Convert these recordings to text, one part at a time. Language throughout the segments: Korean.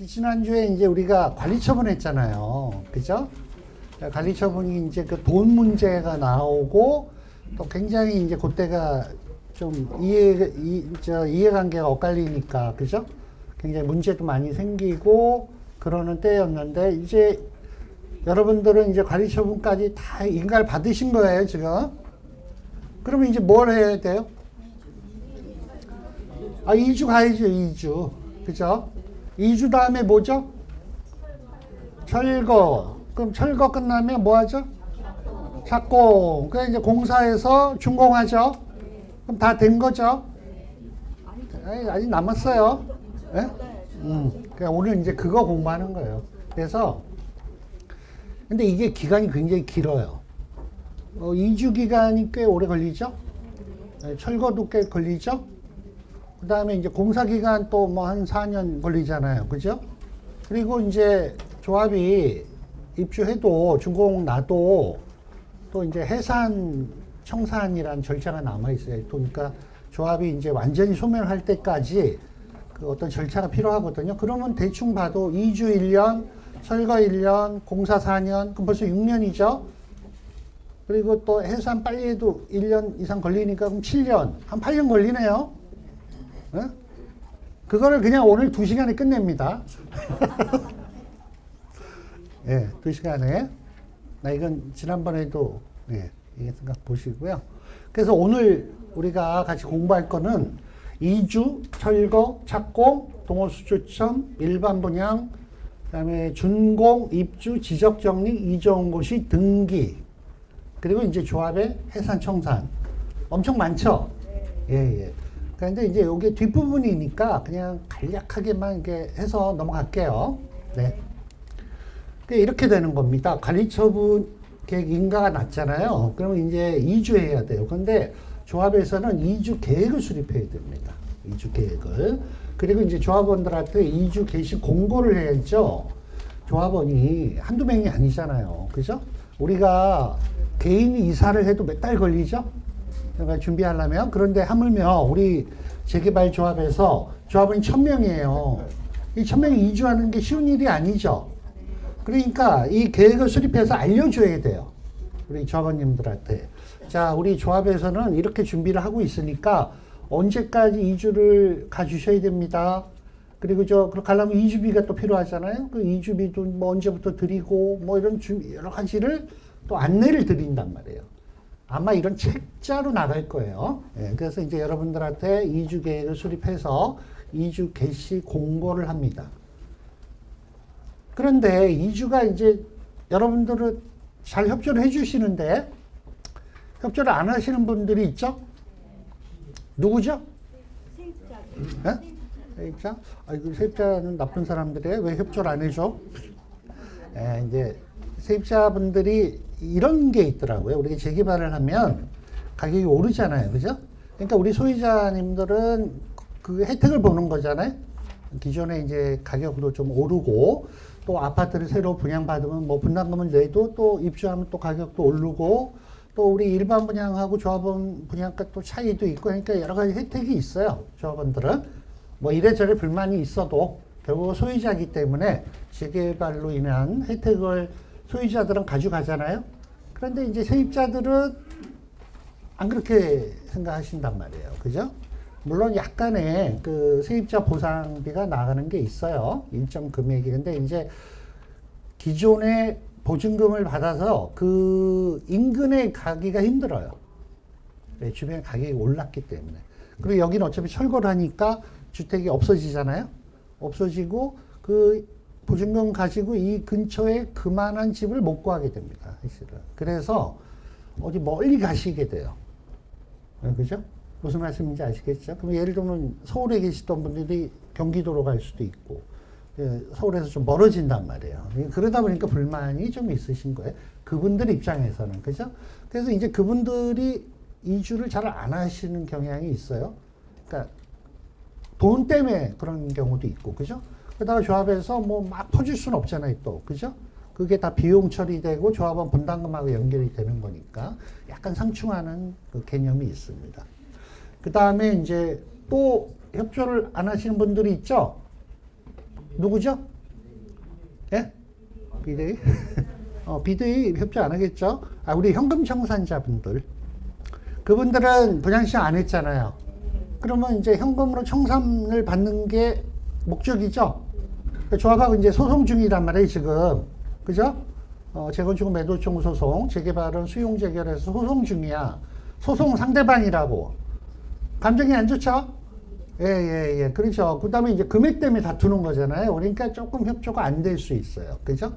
지난주에 이제 우리가 관리처분 했잖아요. 그죠? 관리처분이 이제 그 돈 문제가 나오고 또 굉장히 이제 그때가 좀 이해관계가 엇갈리니까, 그죠? 굉장히 문제도 많이 생기고 그러는 때였는데, 이제 여러분들은 이제 관리처분까지 다 인가를 받으신 거예요, 지금. 그러면 이제 뭘 해야 돼요? 2주 가야죠, 2주. 그죠? 2주 다음에 뭐죠? 철거. 그럼 철거 끝나면 뭐 하죠? 착공. 그래 이제 공사해서 준공하죠? 그럼 다 된 거죠? 아직 남았어요. 네? 그냥 오늘 이제 그거 공부하는 거예요. 그래서, 근데 이게 기간이 굉장히 길어요. 2주 기간이 꽤 오래 걸리죠? 네, 철거도 꽤 걸리죠? 그 다음에 이제 공사 기간 또 뭐 한 4년 걸리잖아요. 그죠? 그리고 이제 조합이 입주해도 준공 나도 또 이제 해산 청산이라는 절차가 남아 있어요. 그러니까 조합이 이제 완전히 소멸할 때까지 그 어떤 절차가 필요하거든요. 그러면 대충 봐도 2주 1년, 철거 1년, 공사 4년, 그럼 벌써 6년이죠. 그리고 또 해산 빨리 해도 1년 이상 걸리니까 그럼 7년, 한 8년 걸리네요. 네? 그거를 그냥 오늘 2시간에 끝냅니다. 네, 2시간에. 이건 지난번에도, 네, 이게 생각 보시고요. 그래서 오늘 우리가 같이 공부할 거는 이주, 철거, 착공, 동호수주청, 일반 분양, 그 다음에 준공, 입주, 지적정리, 이전고시, 등기, 그리고 이제 조합의 해산 청산. 엄청 많죠? 예. 그런데 이제 여기 뒷부분이니까 그냥 간략하게만 이렇게 해서 넘어갈게요. 네. 이렇게 되는 겁니다. 관리처분 계획 인가가 났잖아요. 그러면 이제 2주 해야 돼요. 그런데 조합에서는 2주 계획을 수립해야 됩니다. 2주 계획을. 그리고 이제 조합원들한테 2주 개시 공고를 해야죠. 조합원이 한두 명이 아니잖아요. 그죠? 우리가 개인이 이사를 해도 몇 달 걸리죠? 그러니까 준비하려면. 그런데 하물며 우리 재개발 조합에서 조합원이 1000명이에요. 이 1000명이 이주하는 게 쉬운 일이 아니죠. 그러니까 이 계획을 수립해서 알려줘야 돼요. 우리 조합원님들한테. 자, 우리 조합에서는 이렇게 준비를 하고 있으니까 언제까지 이주를 가주셔야 됩니다. 그리고 그렇게 하려면 이주비가 또 필요하잖아요. 그 이주비도 뭐 언제부터 드리고 뭐 이런 여러 가지를 또 안내를 드린단 말이에요. 아마 이런 책자로 나갈 거예요. 예, 그래서 이제 여러분들한테 이주 계획을 수립해서 이주 개시 공고를 합니다. 그런데 이주가 이제 여러분들은 잘 협조를 해주시는데 협조를 안 하시는 분들이 있죠? 누구죠? 세입자. 네? 세입자? 아이고, 세입자는 나쁜 사람들이에요. 왜 협조를 안 해줘? 이제 세입자분들이 이런 게 있더라고요. 우리가 재개발을 하면 가격이 오르잖아요. 그죠? 그러니까 우리 소유자님들은 그 혜택을 보는 거잖아요. 기존에 이제 가격도 좀 오르고 또 아파트를 새로 분양받으면 뭐 분담금을 내도 또 입주하면 또 가격도 오르고 또 우리 일반 분양하고 조합원 분양가 또 차이도 있고 그러니까 여러 가지 혜택이 있어요. 조합원들은 뭐 이래저래 불만이 있어도 결국 소유자이기 때문에 재개발로 인한 혜택을 소유자들은 가져가잖아요. 그런데 이제 세입자들은 안 그렇게 생각하신단 말이에요. 그죠? 물론 약간의 그 세입자 보상비가 나가는 게 있어요. 일정 금액이. 근데 이제 기존에 보증금을 받아서 그 인근에 가기가 힘들어요. 네, 주변에 가격이 올랐기 때문에. 그리고 여기는 어차피 철거를 하니까 주택이 없어지잖아요. 없어지고 그 보증금 가지고 이 근처에 그만한 집을 못 구하게 됩니다. 사실은. 그래서 어디 멀리 가시게 돼요. 그죠? 무슨 말씀인지 아시겠죠? 그럼 예를 들면 서울에 계시던 분들이 경기도로 갈 수도 있고 서울에서 좀 멀어진단 말이에요. 그러다 보니까 불만이 좀 있으신 거예요. 그분들 입장에서는. 그죠? 그래서 이제 그분들이 이주를 잘 안 하시는 경향이 있어요. 그러니까 돈 때문에 그런 경우도 있고. 그죠? 그러다가 조합에서 뭐 막 퍼줄 수는 없잖아요, 또. 그죠? 그게 다 비용 처리되고 조합원 분담금하고 연결이 되는 거니까 약간 상충하는 그 개념이 있습니다. 그 다음에 이제 또 협조를 안 하시는 분들이 있죠? 누구죠? 예? 비대위? 비대위 협조 안 하겠죠? 우리 현금 청산자분들. 그분들은 분양신청 안 했잖아요. 그러면 이제 현금으로 청산을 받는 게 목적이죠? 조합하고 이제 소송 중이란 말이에요, 지금. 그죠? 재건축 매도 청구 소송, 재개발은 수용 재결해서 소송 중이야. 소송 상대방이라고. 감정이 안 좋죠? 예. 그렇죠. 그 다음에 이제 금액 때문에 다투는 거잖아요. 그러니까 조금 협조가 안 될 수 있어요. 그죠?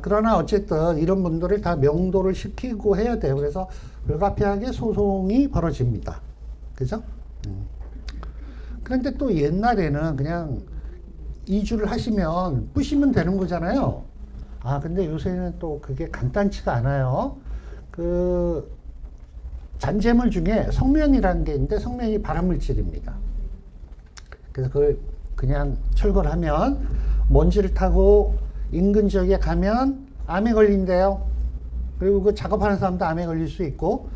그러나 어쨌든 이런 분들을 다 명도를 시키고 해야 돼요. 그래서 불가피하게 소송이 벌어집니다. 그죠? 그런데 또 옛날에는 그냥 이주를 하시면 뿌시면 되는 거잖아요. 근데 요새는 또 그게 간단치가 않아요. 그 잔재물 중에 성면이라는 게 있는데 성면이 발암물질입니다. 그래서 그걸 그냥 철거를 하면 먼지를 타고 인근 지역에 가면 암에 걸린대요. 그리고 그 작업하는 사람도 암에 걸릴 수 있고,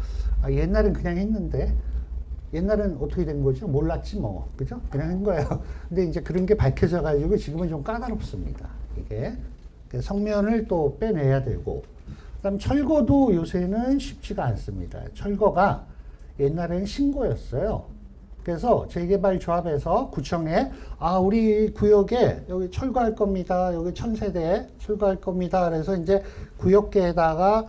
옛날엔 그냥 했는데, 옛날엔 어떻게 된 거죠? 몰랐지 뭐. 그죠? 그냥 한 거예요. 근데 이제 그런 게 밝혀져 가지고 지금은 좀 까다롭습니다. 이게. 성면을 또 빼내야 되고, 그 다음 철거도 요새는 쉽지가 않습니다. 철거가 옛날에는 신고였어요. 그래서 재개발 조합에서 구청에 우리 구역에 여기 철거할 겁니다. 여기 1000세대 철거할 겁니다. 그래서 이제 구역계에다가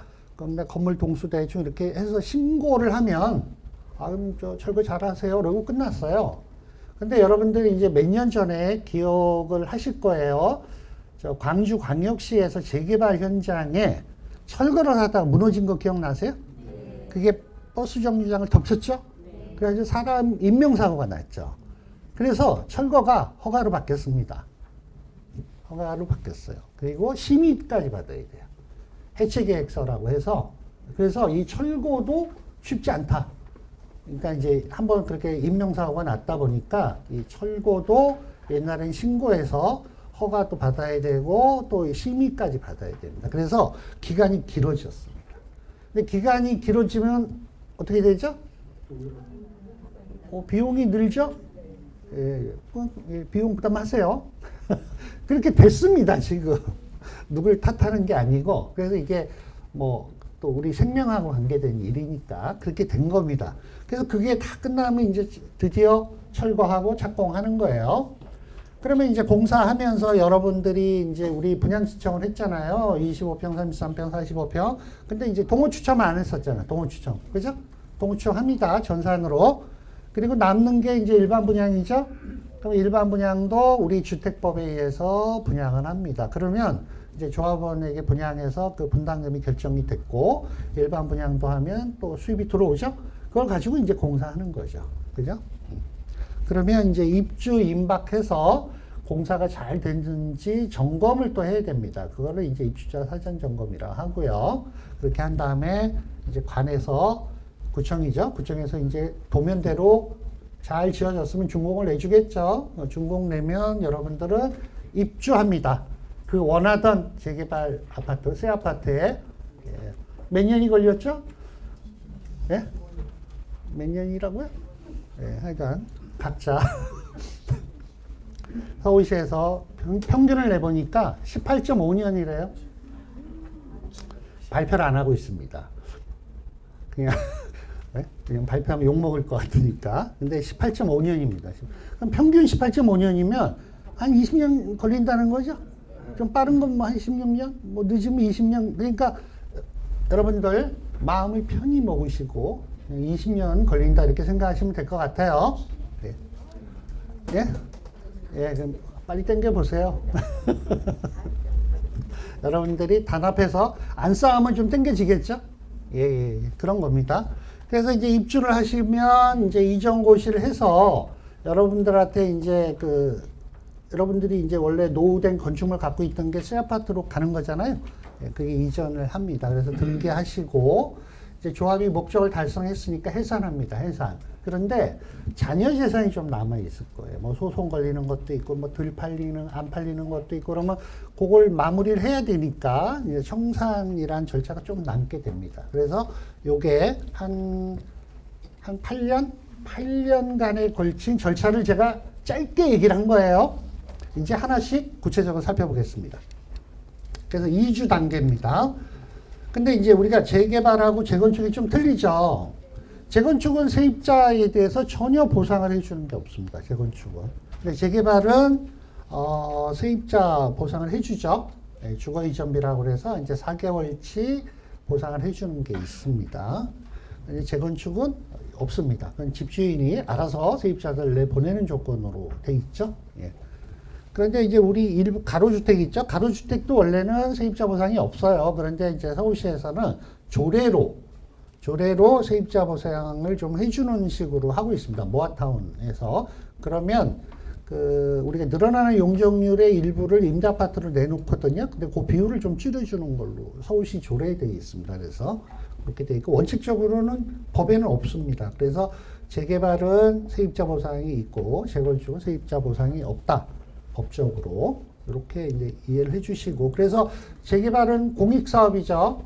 건물 동수 대충 이렇게 해서 신고를 하면 그럼 저 철거 잘하세요. 그러고 끝났어요. 근데 여러분들이 이제 몇 년 전에 기억을 하실 거예요. 저 광주광역시에서 재개발 현장에 철거를 하다가 무너진 거 기억나세요? 네. 그게 버스 정류장을 덮쳤죠? 네. 그래서 사람 인명사고가 났죠. 그래서 철거가 허가로 바뀌었습니다. 허가로 바뀌었어요. 그리고 심의까지 받아야 돼요. 해체계획서라고 해서. 그래서 이 철거도 쉽지 않다. 그러니까 이제 한번 그렇게 인명사고가 났다 보니까 이 철거도 옛날엔 신고해서 허가도 받아야 되고 또 심의까지 받아야 됩니다. 그래서 기간이 길어졌습니다. 근데 기간이 길어지면 어떻게 되죠? 비용이 늘죠? 비용 부담하세요. 그렇게 됐습니다, 지금. 누굴 탓하는 게 아니고. 그래서 이게 뭐 또 우리 생명하고 관계된 일이니까 그렇게 된 겁니다. 그래서 그게 다 끝나면 이제 드디어 철거하고 착공하는 거예요. 그러면 이제 공사하면서 여러분들이 이제 우리 분양 신청을 했잖아요. 25평, 33평, 45평. 근데 이제 동호 추첨 안 했었잖아요. 동호 추첨. 그죠? 동호 추첨 합니다. 전산으로. 그리고 남는 게 이제 일반 분양이죠. 그럼 일반 분양도 우리 주택법에 의해서 분양을 합니다. 그러면 이제 조합원에게 분양해서 그 분담금이 결정이 됐고 일반 분양도 하면 또 수입이 들어오죠. 그걸 가지고 이제 공사하는 거죠. 그죠? 그러면 이제 입주 임박해서 공사가 잘 됐는지 점검을 또 해야 됩니다. 그거를 이제 입주자 사전 점검이라고 하고요. 그렇게 한 다음에 이제 관에서 구청이죠. 구청에서 이제 도면대로 잘 지어졌으면 준공을 내주겠죠. 준공 내면 여러분들은 입주합니다. 그 원하던 재개발 아파트, 새 아파트에 몇 년이 걸렸죠? 예? 몇 년이라고요? 예, 하여간 각자 서울시에서 평균을 내보니까 18.5년이래요. 발표를 안 하고 있습니다. 그냥 발표하면 욕먹을 것 같으니까. 근데 18.5년입니다. 그럼 평균 18.5년이면 한 20년 걸린다는 거죠? 좀 빠른 건 뭐 한 16년? 뭐 늦으면 20년? 그러니까 여러분들 마음을 편히 먹으시고 20년 걸린다 이렇게 생각하시면 될 것 같아요. 네. 예? 예, 그럼 빨리 당겨보세요. 여러분들이 단합해서 안 싸우면 좀 당겨지겠죠? 예, 그런 겁니다. 그래서 이제 입주를 하시면 이제 이전고시를 해서 여러분들한테 이제 여러분들이 이제 원래 노후된 건축물 갖고 있던 게 새 아파트로 가는 거잖아요. 예, 그게 이전을 합니다. 그래서 등기하시고 이제 조합이 목적을 달성했으니까 해산합니다. 해산. 그런데 잔여 재산이 좀 남아 있을 거예요. 뭐 소송 걸리는 것도 있고 뭐 덜 팔리는 안 팔리는 것도 있고 그러면 그걸 마무리를 해야 되니까 이제 청산이란 절차가 좀 남게 됩니다. 그래서 요게 한 8년간에 걸친 절차를 제가 짧게 얘기를 한 거예요. 이제 하나씩 구체적으로 살펴보겠습니다. 그래서 2주 단계입니다. 근데 이제 우리가 재개발하고 재건축이 좀 틀리죠. 재건축은 세입자에 대해서 전혀 보상을 해주는 게 없습니다. 재건축은. 근데 재개발은 세입자 보상을 해주죠. 네, 주거 이전비라고 해서 이제 4개월치 보상을 해주는 게 있습니다. 재건축은 없습니다. 그건 집주인이 알아서 세입자들 내보내는 조건으로 돼 있죠. 예. 그런데 이제 우리 일부 가로주택 있죠. 가로주택도 원래는 세입자 보상이 없어요. 그런데 이제 서울시에서는 조례로 세입자 보상을 좀 해주는 식으로 하고 있습니다. 모아타운에서. 그러면 우리가 늘어나는 용적률의 일부를 임대아파트로 내놓거든요. 근데 그 비율을 좀 줄여주는 걸로 서울시 조례에 되어 있습니다. 그래서 그렇게 되어 있고, 원칙적으로는 법에는 없습니다. 그래서 재개발은 세입자 보상이 있고, 재건축은 세입자 보상이 없다. 법적으로. 이렇게 이제 이해를 해 주시고, 그래서 재개발은 공익사업이죠.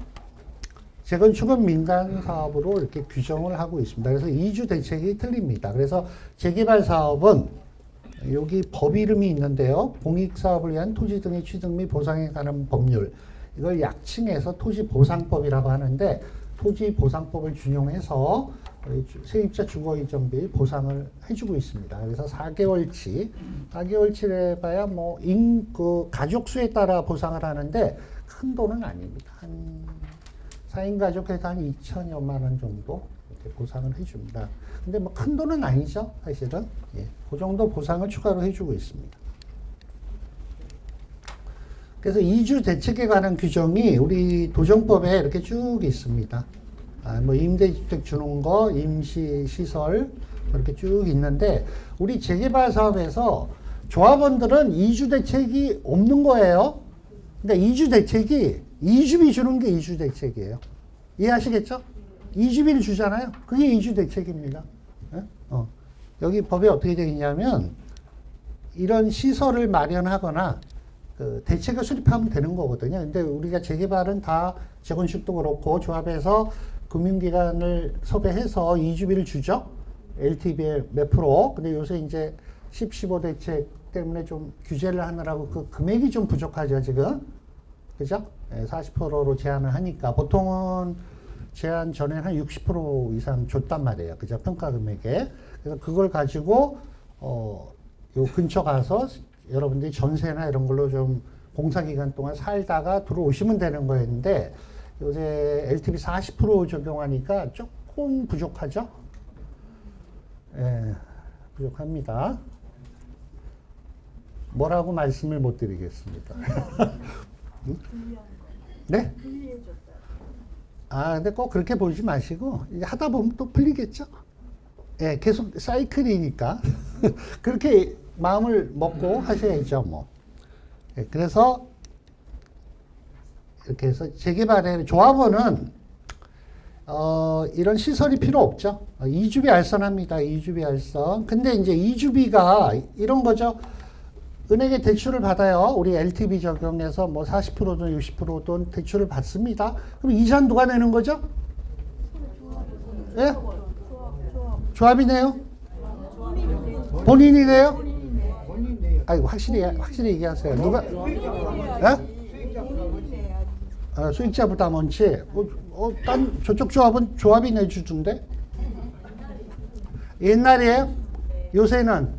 재건축은 민간 사업으로 이렇게 규정을 하고 있습니다. 그래서 2주 대책이 틀립니다. 그래서 재개발 사업은 여기 법 이름이 있는데요. 공익사업을 위한 토지 등의 취득 및 보상에 관한 법률. 이걸 약칭해서 토지보상법이라고 하는데, 토지보상법을 준용해서 세입자 주거이전비 보상을 해주고 있습니다. 그래서 4개월치를 해봐야 가족 수에 따라 보상을 하는데 큰 돈은 아닙니다. 한 4인 가족에서 한 2천여만 원 정도 이렇게 보상을 해줍니다. 근데 큰 돈은 아니죠, 사실은. 예, 그 정도 보상을 추가로 해주고 있습니다. 그래서 2주 대책에 관한 규정이 우리 도정법에 이렇게 쭉 있습니다. 임대주택 주는 거, 임시시설, 이렇게 쭉 있는데, 우리 재개발 사업에서 조합원들은 2주 대책이 없는 거예요. 그러니까 2주 대책이 2주비 주는 게 2주 대책이에요. 이해하시겠죠? 2주비를 주잖아요. 그게 2주 대책입니다. 예? 여기 법에 어떻게 되어 있냐면, 이런 시설을 마련하거나 대책을 수립하면 되는 거거든요. 근데 우리가 재개발은 다 재건축도 그렇고 조합에서 금융기관을 섭외해서 2주비를 주죠. LTV의 몇 프로. 근데 요새 이제 10, 15 대책 때문에 좀 규제를 하느라고 그 금액이 좀 부족하죠, 지금. 그죠? 40%로 제한을 하니까 보통은 제한 전에 한 60% 이상 줬단 말이에요. 그죠? 평가 금액에. 그래서 그걸 가지고 요 근처 가서 여러분들이 전세나 이런 걸로 좀 공사기간 동안 살다가 들어오시면 되는 거였는데, 요새 LTV 40% 적용하니까 조금 부족하죠? 예, 부족합니다. 뭐라고 말씀을 못 드리겠습니다. 응? 네? 근데 꼭 그렇게 보지 마시고, 이제 하다 보면 또 풀리겠죠? 예, 계속 사이클이니까. 그렇게 마음을 먹고 하셔야죠, 뭐. 예, 그래서, 이렇게 해서 재개발의 조합원은, 이런 시설이 필요 없죠. 2주비 알선합니다. 2주비 알선. 근데 이제 2주비가 이런 거죠. 은행에 대출을 받아요. 우리 LTV 적용해서 40%든 60%든 대출을 받습니다. 그럼 이자는 누가 내는 거죠? 예? 조합이 내요? 본인이 내요? 아이고, 확실히 얘기하세요. 누가? 예? 수익자 부담 원칙. 딴 저쪽 조합은 조합이 내주던데? 옛날이에요? 요새는?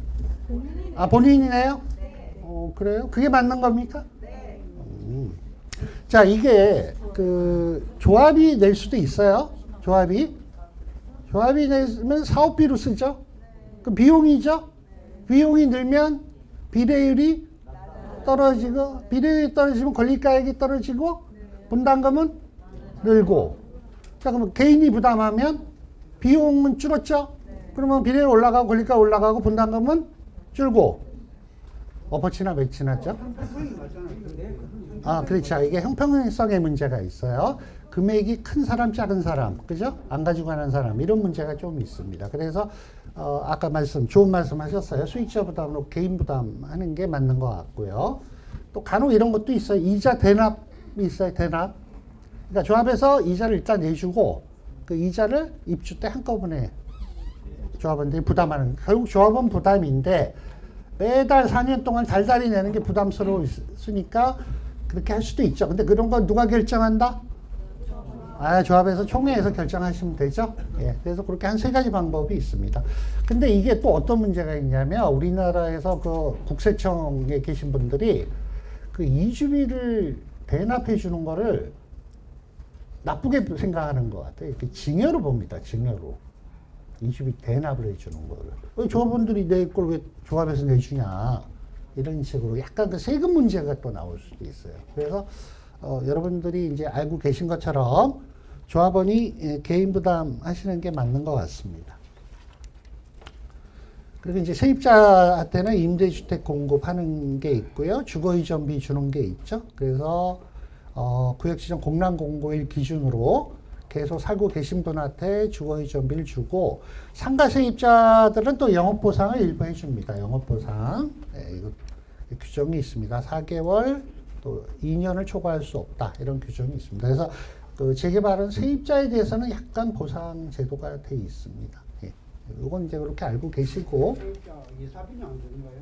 본인이 내요? 그래요? 그게 맞는 겁니까? 자, 이게 조합이 낼 수도 있어요. 조합이 내면 사업비로 쓰죠. 그 비용이죠. 비용이 늘면 비례율이 떨어지고, 비례율이 떨어지면 권리가액이 떨어지고, 분담금은 늘고. 자, 그러면 개인이 부담하면 비용은 줄었죠. 그러면 비례율 올라가고 권리가 올라가고 분담금은 줄고. 어퍼치나 매치나죠? 그렇죠. 이게 형평성의 문제가 있어요. 금액이 큰 사람, 작은 사람, 그죠? 안 가지고 가는 사람, 이런 문제가 좀 있습니다. 그래서, 아까 좋은 말씀 하셨어요. 수익자 부담으로 개인 부담하는 게 맞는 것 같고요. 또 간혹 이런 것도 있어요. 이자 대납이 있어요, 대납. 그러니까 조합에서 이자를 일단 내주고, 그 이자를 입주 때 한꺼번에 조합원들이 부담하는, 결국 조합원 부담인데, 매달 4년 동안 달달이 내는 게 부담스러웠으니까 그렇게 할 수도 있죠. 근데 그런 건 누가 결정한다? 조합에서 총회에서 결정하시면 되죠. 예, 그래서 그렇게 한 세 가지 방법이 있습니다. 근데 이게 또 어떤 문제가 있냐면 우리나라에서 그 국세청에 계신 분들이 그 이주비를 대납해 주는 거를 나쁘게 생각하는 것 같아요. 징여로 봅니다. 징여로. 이주비 대납을 해 주는 거를. 조합원들이 내 걸 왜 조합에서 내주냐. 이런 식으로 약간 그 세금 문제가 또 나올 수도 있어요. 그래서 여러분들이 이제 알고 계신 것처럼 조합원이 개인 부담하시는 게 맞는 것 같습니다. 그리고 이제 세입자한테는 임대주택 공급하는 게 있고요. 주거이전비 주는 게 있죠. 그래서 구역지정 공람공고일 기준으로 계속 살고 계신 분한테 주거이전비를 주고 상가 세입자들은 또 영업보상을 일부 해줍니다. 영업보상. 네, 이거 규정이 있습니다. 4개월 또 2년을 초과할 수 없다. 이런 규정이 있습니다. 그래서 그 재개발은 세입자에 대해서는 약간 보상 제도가 돼 있습니다. 예. 이건 이제 그렇게 알고 계시고. 세입자 이사비는 안 되는 거예요?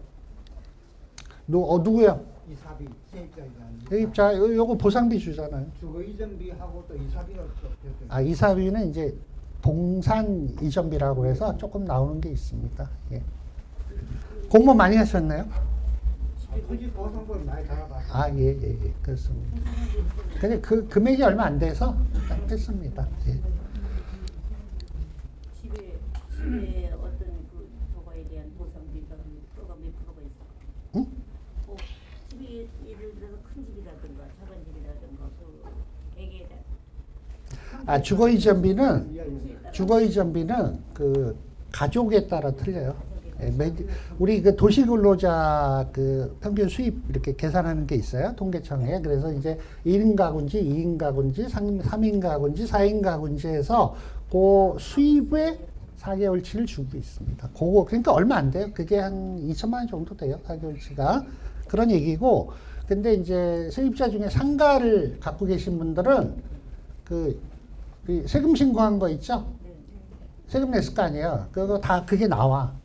누구요? 이사비 세입자가 아니고. 세입자 요거 보상비 주잖아요. 주거 이전비하고 또 이사비가 또 이사비는 이제 동산 이전비라고 해서 조금 나오는 게 있습니다. 예. 공모 많이 하셨나요? 토지 보상금 많이 달아봤어요. 예. 그렇습니다. 근데 그 금액이 얼마 안 돼서 했습니다. 예. 집에 어떤 그 저거에 대한 보상비가 몇 프로가 있어? 응? 집이 예를 들어서 큰 집이라든가 작은 집이라든가 거기에 대한 주거이전비는 그 가족에 따라 틀려요. 예, 우리 그 도시근로자 그 평균 수입 이렇게 계산하는 게 있어요. 통계청에. 그래서 이제 1인 가구인지 2인 가구인지 3인 가구인지 4인 가구인지 해서 그 수입의 4개월치를 주고 있습니다. 그거 그러니까 얼마 안 돼요. 그게 한 2천만 원 정도 돼요. 4개월치가. 그런 얘기고. 근데 이제 세입자 중에 상가를 갖고 계신 분들은 그 세금 신고한 거 있죠? 세금 냈을 거 아니에요. 그거 다 그게 나와.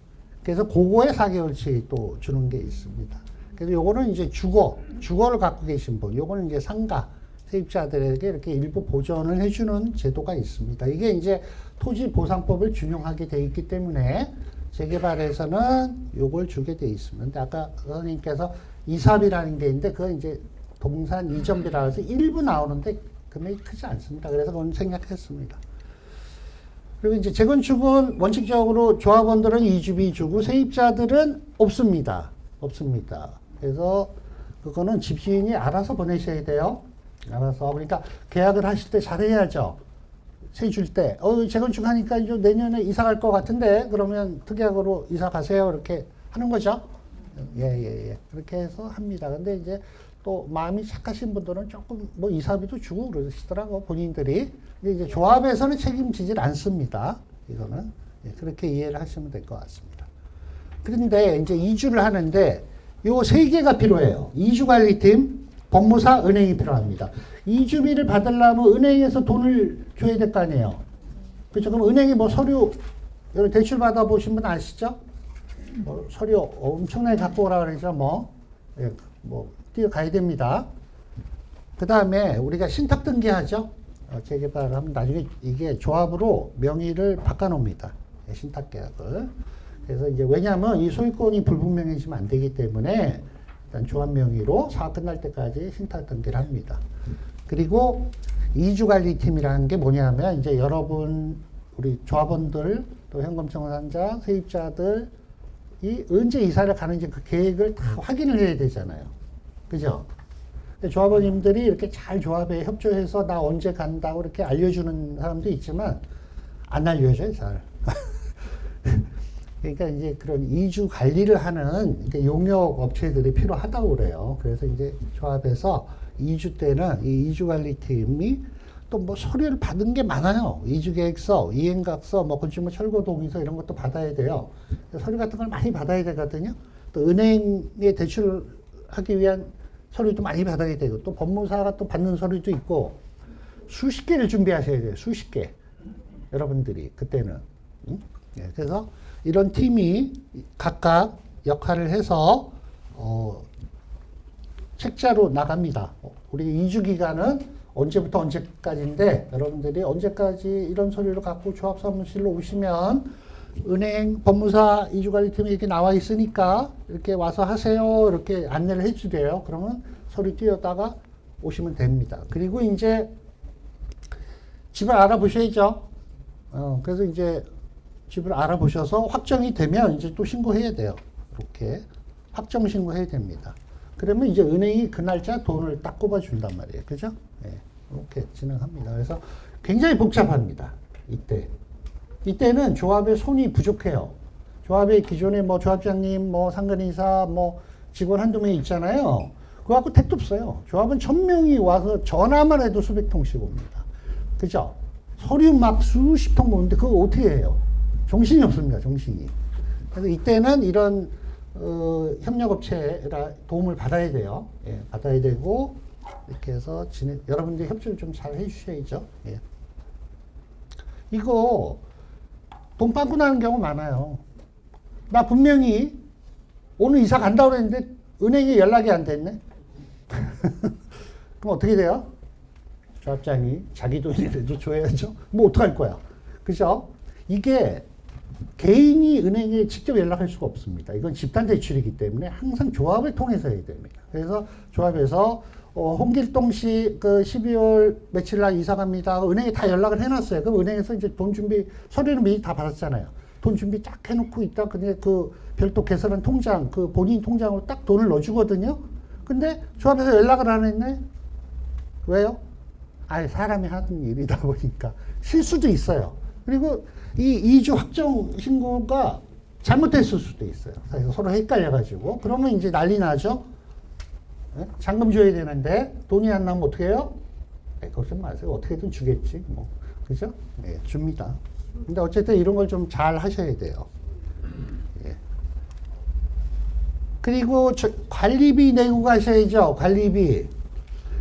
그래서 그거에 4개월치 또 주는 게 있습니다. 그래서 요거는 이제 주거를 갖고 계신 분, 요거는 이제 상가, 세입자들에게 이렇게 일부 보전을 해주는 제도가 있습니다. 이게 이제 토지보상법을 준용하게 돼 있기 때문에 재개발에서는 요걸 주게 돼 있습니다. 근데 아까 선생님께서 이사비라는 게 있는데 그건 이제 동산 이전비라고 해서 일부 나오는데 금액이 크지 않습니다. 그래서 그건 생략했습니다. 그리고 이제 재건축은 원칙적으로 조합원들은 이주비 주고 세입자들은 없습니다. 그래서 그거는 집주인이 알아서 보내셔야 돼요. 알아서. 그러니까 계약을 하실 때 잘해야죠. 세 줄 때. 재건축 하니까 이제 내년에 이사 갈 것 같은데 그러면 특약으로 이사 가세요. 이렇게 하는 거죠. 예. 그렇게 해서 합니다. 근데 이제 또 마음이 착하신 분들은 조금 뭐 이사비도 주고 그러시더라고 본인들이. 근데 이제 조합에서는 책임지질 않습니다. 이거는 그렇게 이해를 하시면 될 것 같습니다. 그런데 이제 이주를 하는데 요 세 개가 필요해요. 이주관리팀, 법무사, 은행이 필요합니다. 이주비를 받으려면 은행에서 돈을 줘야 될 거 아니에요. 그렇죠? 그럼 은행이 뭐 서류 대출 받아보신 분 아시죠? 뭐 서류 엄청나게 갖고 오라 그러죠. 뭐 뛰어가야 됩니다. 그 다음에 우리가 신탁 등기하죠. 재개발을 하면 나중에 이게 조합으로 명의를 바꿔놓습니다. 신탁 계약을. 그래서 이제 왜냐하면 이 소유권이 불분명해지면 안 되기 때문에 일단 조합 명의로 사업 끝날 때까지 신탁 등기를 합니다. 그리고 이주관리팀이라는 게 뭐냐면 이제 여러분 우리 조합원들 또 현금청산자 세입자들이 언제 이사를 가는지 그 계획을 다 확인을 해야 되잖아요. 그죠? 조합원님들이 이렇게 잘 조합에 협조해서 나 언제 간다고 이렇게 알려주는 사람도 있지만 안 알려줘요, 잘. 그러니까 이제 그런 이주 관리를 하는 용역 업체들이 필요하다고 그래요. 그래서 이제 조합에서 이주 때는 이 이주 관리팀이 또 뭐 서류를 받은 게 많아요. 이주계획서, 이행각서, 뭐 건축물 철거 동의서 이런 것도 받아야 돼요. 서류 같은 걸 많이 받아야 되거든요. 또 은행에 대출하기 위한 서류도 많이 받아야 되고 또 법무사가 또 받는 서류도 있고 수십 개를 준비하셔야 돼요. 수십 개. 여러분들이 그때는. 그래서 이런 팀이 각각 역할을 해서 책자로 나갑니다. 우리 2주 기간은 언제부터 언제까지인데 여러분들이 언제까지 이런 서류를 갖고 조합사무실로 오시면 은행 법무사 2주관리팀이 이렇게 나와 있으니까 이렇게 와서 하세요. 이렇게 안내를 해주래요. 그러면 서류 띄었다가 오시면 됩니다. 그리고 이제 집을 알아보셔야죠. 그래서 이제 집을 알아보셔서 확정이 되면 이제 또 신고해야 돼요. 이렇게 확정 신고해야 됩니다. 그러면 이제 은행이 그 날짜 돈을 딱 꼽아준단 말이에요. 그죠? 네, 이렇게 진행합니다. 그래서 굉장히 복잡합니다. 이때는 조합에 손이 부족해요. 조합에 기존에 뭐 조합장님, 뭐 상근이사, 뭐 직원 한두 명 있잖아요. 그거 갖고 택도 없어요. 조합은 1000명이 와서 전화만 해도 수백 통씩 옵니다. 그죠? 서류 막 수십 통 오는데 그거 어떻게 해요? 정신이 없습니다. 정신이. 그래서 이때는 이런 협력업체라 도움을 받아야 돼요. 예, 받아야 되고 이렇게 해서 여러분들이 협조를 좀 잘 해주셔야죠. 예. 이거 돈 빵꾸 나는 경우 많아요. 나 분명히 오늘 이사 간다고 그랬는데 은행에 연락이 안 됐네. 그럼 어떻게 돼요? 조합장이 자기 돈이라도 줘야죠. 뭐 어떡할 거야. 그죠? 이게 개인이 은행에 직접 연락할 수가 없습니다. 이건 집단 대출이기 때문에 항상 조합을 통해서 해야 됩니다. 그래서 조합에서 홍길동 씨 그 12월 며칠 날 이사 갑니다. 은행에 다 연락을 해놨어요. 그럼 은행에서 이제 돈 준비 서류는 미리 다 받았잖아요. 돈 준비 딱 해놓고 있다. 근데 그 별도 개설한 통장, 그 본인 통장으로 딱 돈을 넣어주거든요. 근데 조합에서 연락을 안 했네. 왜요? 아예 사람이 하는 일이다 보니까 실수도 있어요. 그리고 이 2주 확정 신고가 잘못됐을 수도 있어요. 그래서 서로 헷갈려가지고 그러면 이제 난리 나죠. 네? 잔금 줘야 되는데 돈이 안 나오면 어떻게 해요? 네, 걱정 마세요. 어떻게든 주겠지. 뭐 그죠? 네, 줍니다. 근데 어쨌든 이런 걸 좀 잘 하셔야 돼요. 예. 그리고 관리비 내고 가셔야죠. 관리비.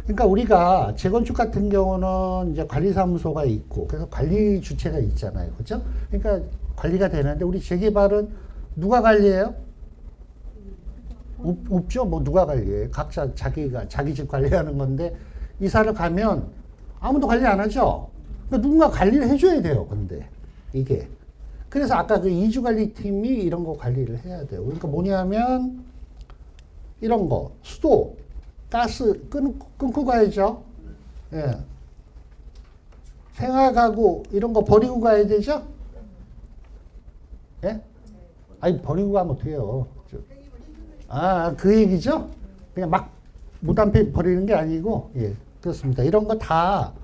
그러니까 우리가 재건축 같은 경우는 이제 관리사무소가 있고 그래서 관리 주체가 있잖아요. 그죠? 그러니까 관리가 되는데 우리 재개발은 누가 관리해요? 없죠. 뭐 누가 관리해? 각자 자기 집 관리하는 건데 이사를 가면 아무도 관리 안 하죠. 그러니까 누군가 관리를 해줘야 돼요. 근데 이게 그래서 아까 그 2주관리팀이 이런 거 관리를 해야 돼요. 그러니까 뭐냐면 이런 거 수도 가스 끊고 가야죠. 예. 생활가구 이런 거 버리고 가야 되죠. 예? 아니 버리고 가면 어떡해요. 그 얘기죠. 그냥 막 무단 버리는 게 아니고 예 그렇습니다. 이런 거 다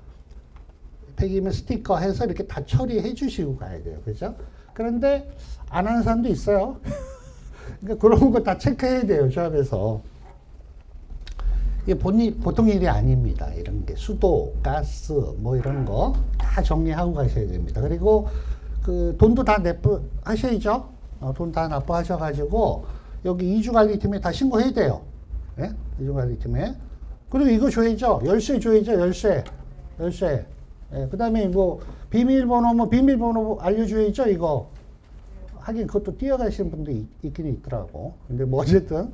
폐기물 스티커 해서 이렇게 다 처리해 주시고 가야 돼요. 그죠? 그런데 안 하는 사람도 있어요. 그러니까 그런 거 다 체크해야 돼요. 조합에서. 이게 보통 일이 아닙니다. 이런 게 수도, 가스 뭐 이런 거 다 정리하고 가셔야 됩니다. 그리고 그 돈도 다 납부하셔야죠. 돈 다 납부하셔가지고 여기 2주관리팀에 다 신고해야 돼요. 예? 2주관리팀에. 그리고 이거 줘야죠. 열쇠 줘야죠. 열쇠. 예, 그 다음에 뭐 비밀번호 알려줘야죠. 이거. 하긴 그것도 뛰어가시는 분도 있긴 있더라고. 근데 뭐 어쨌든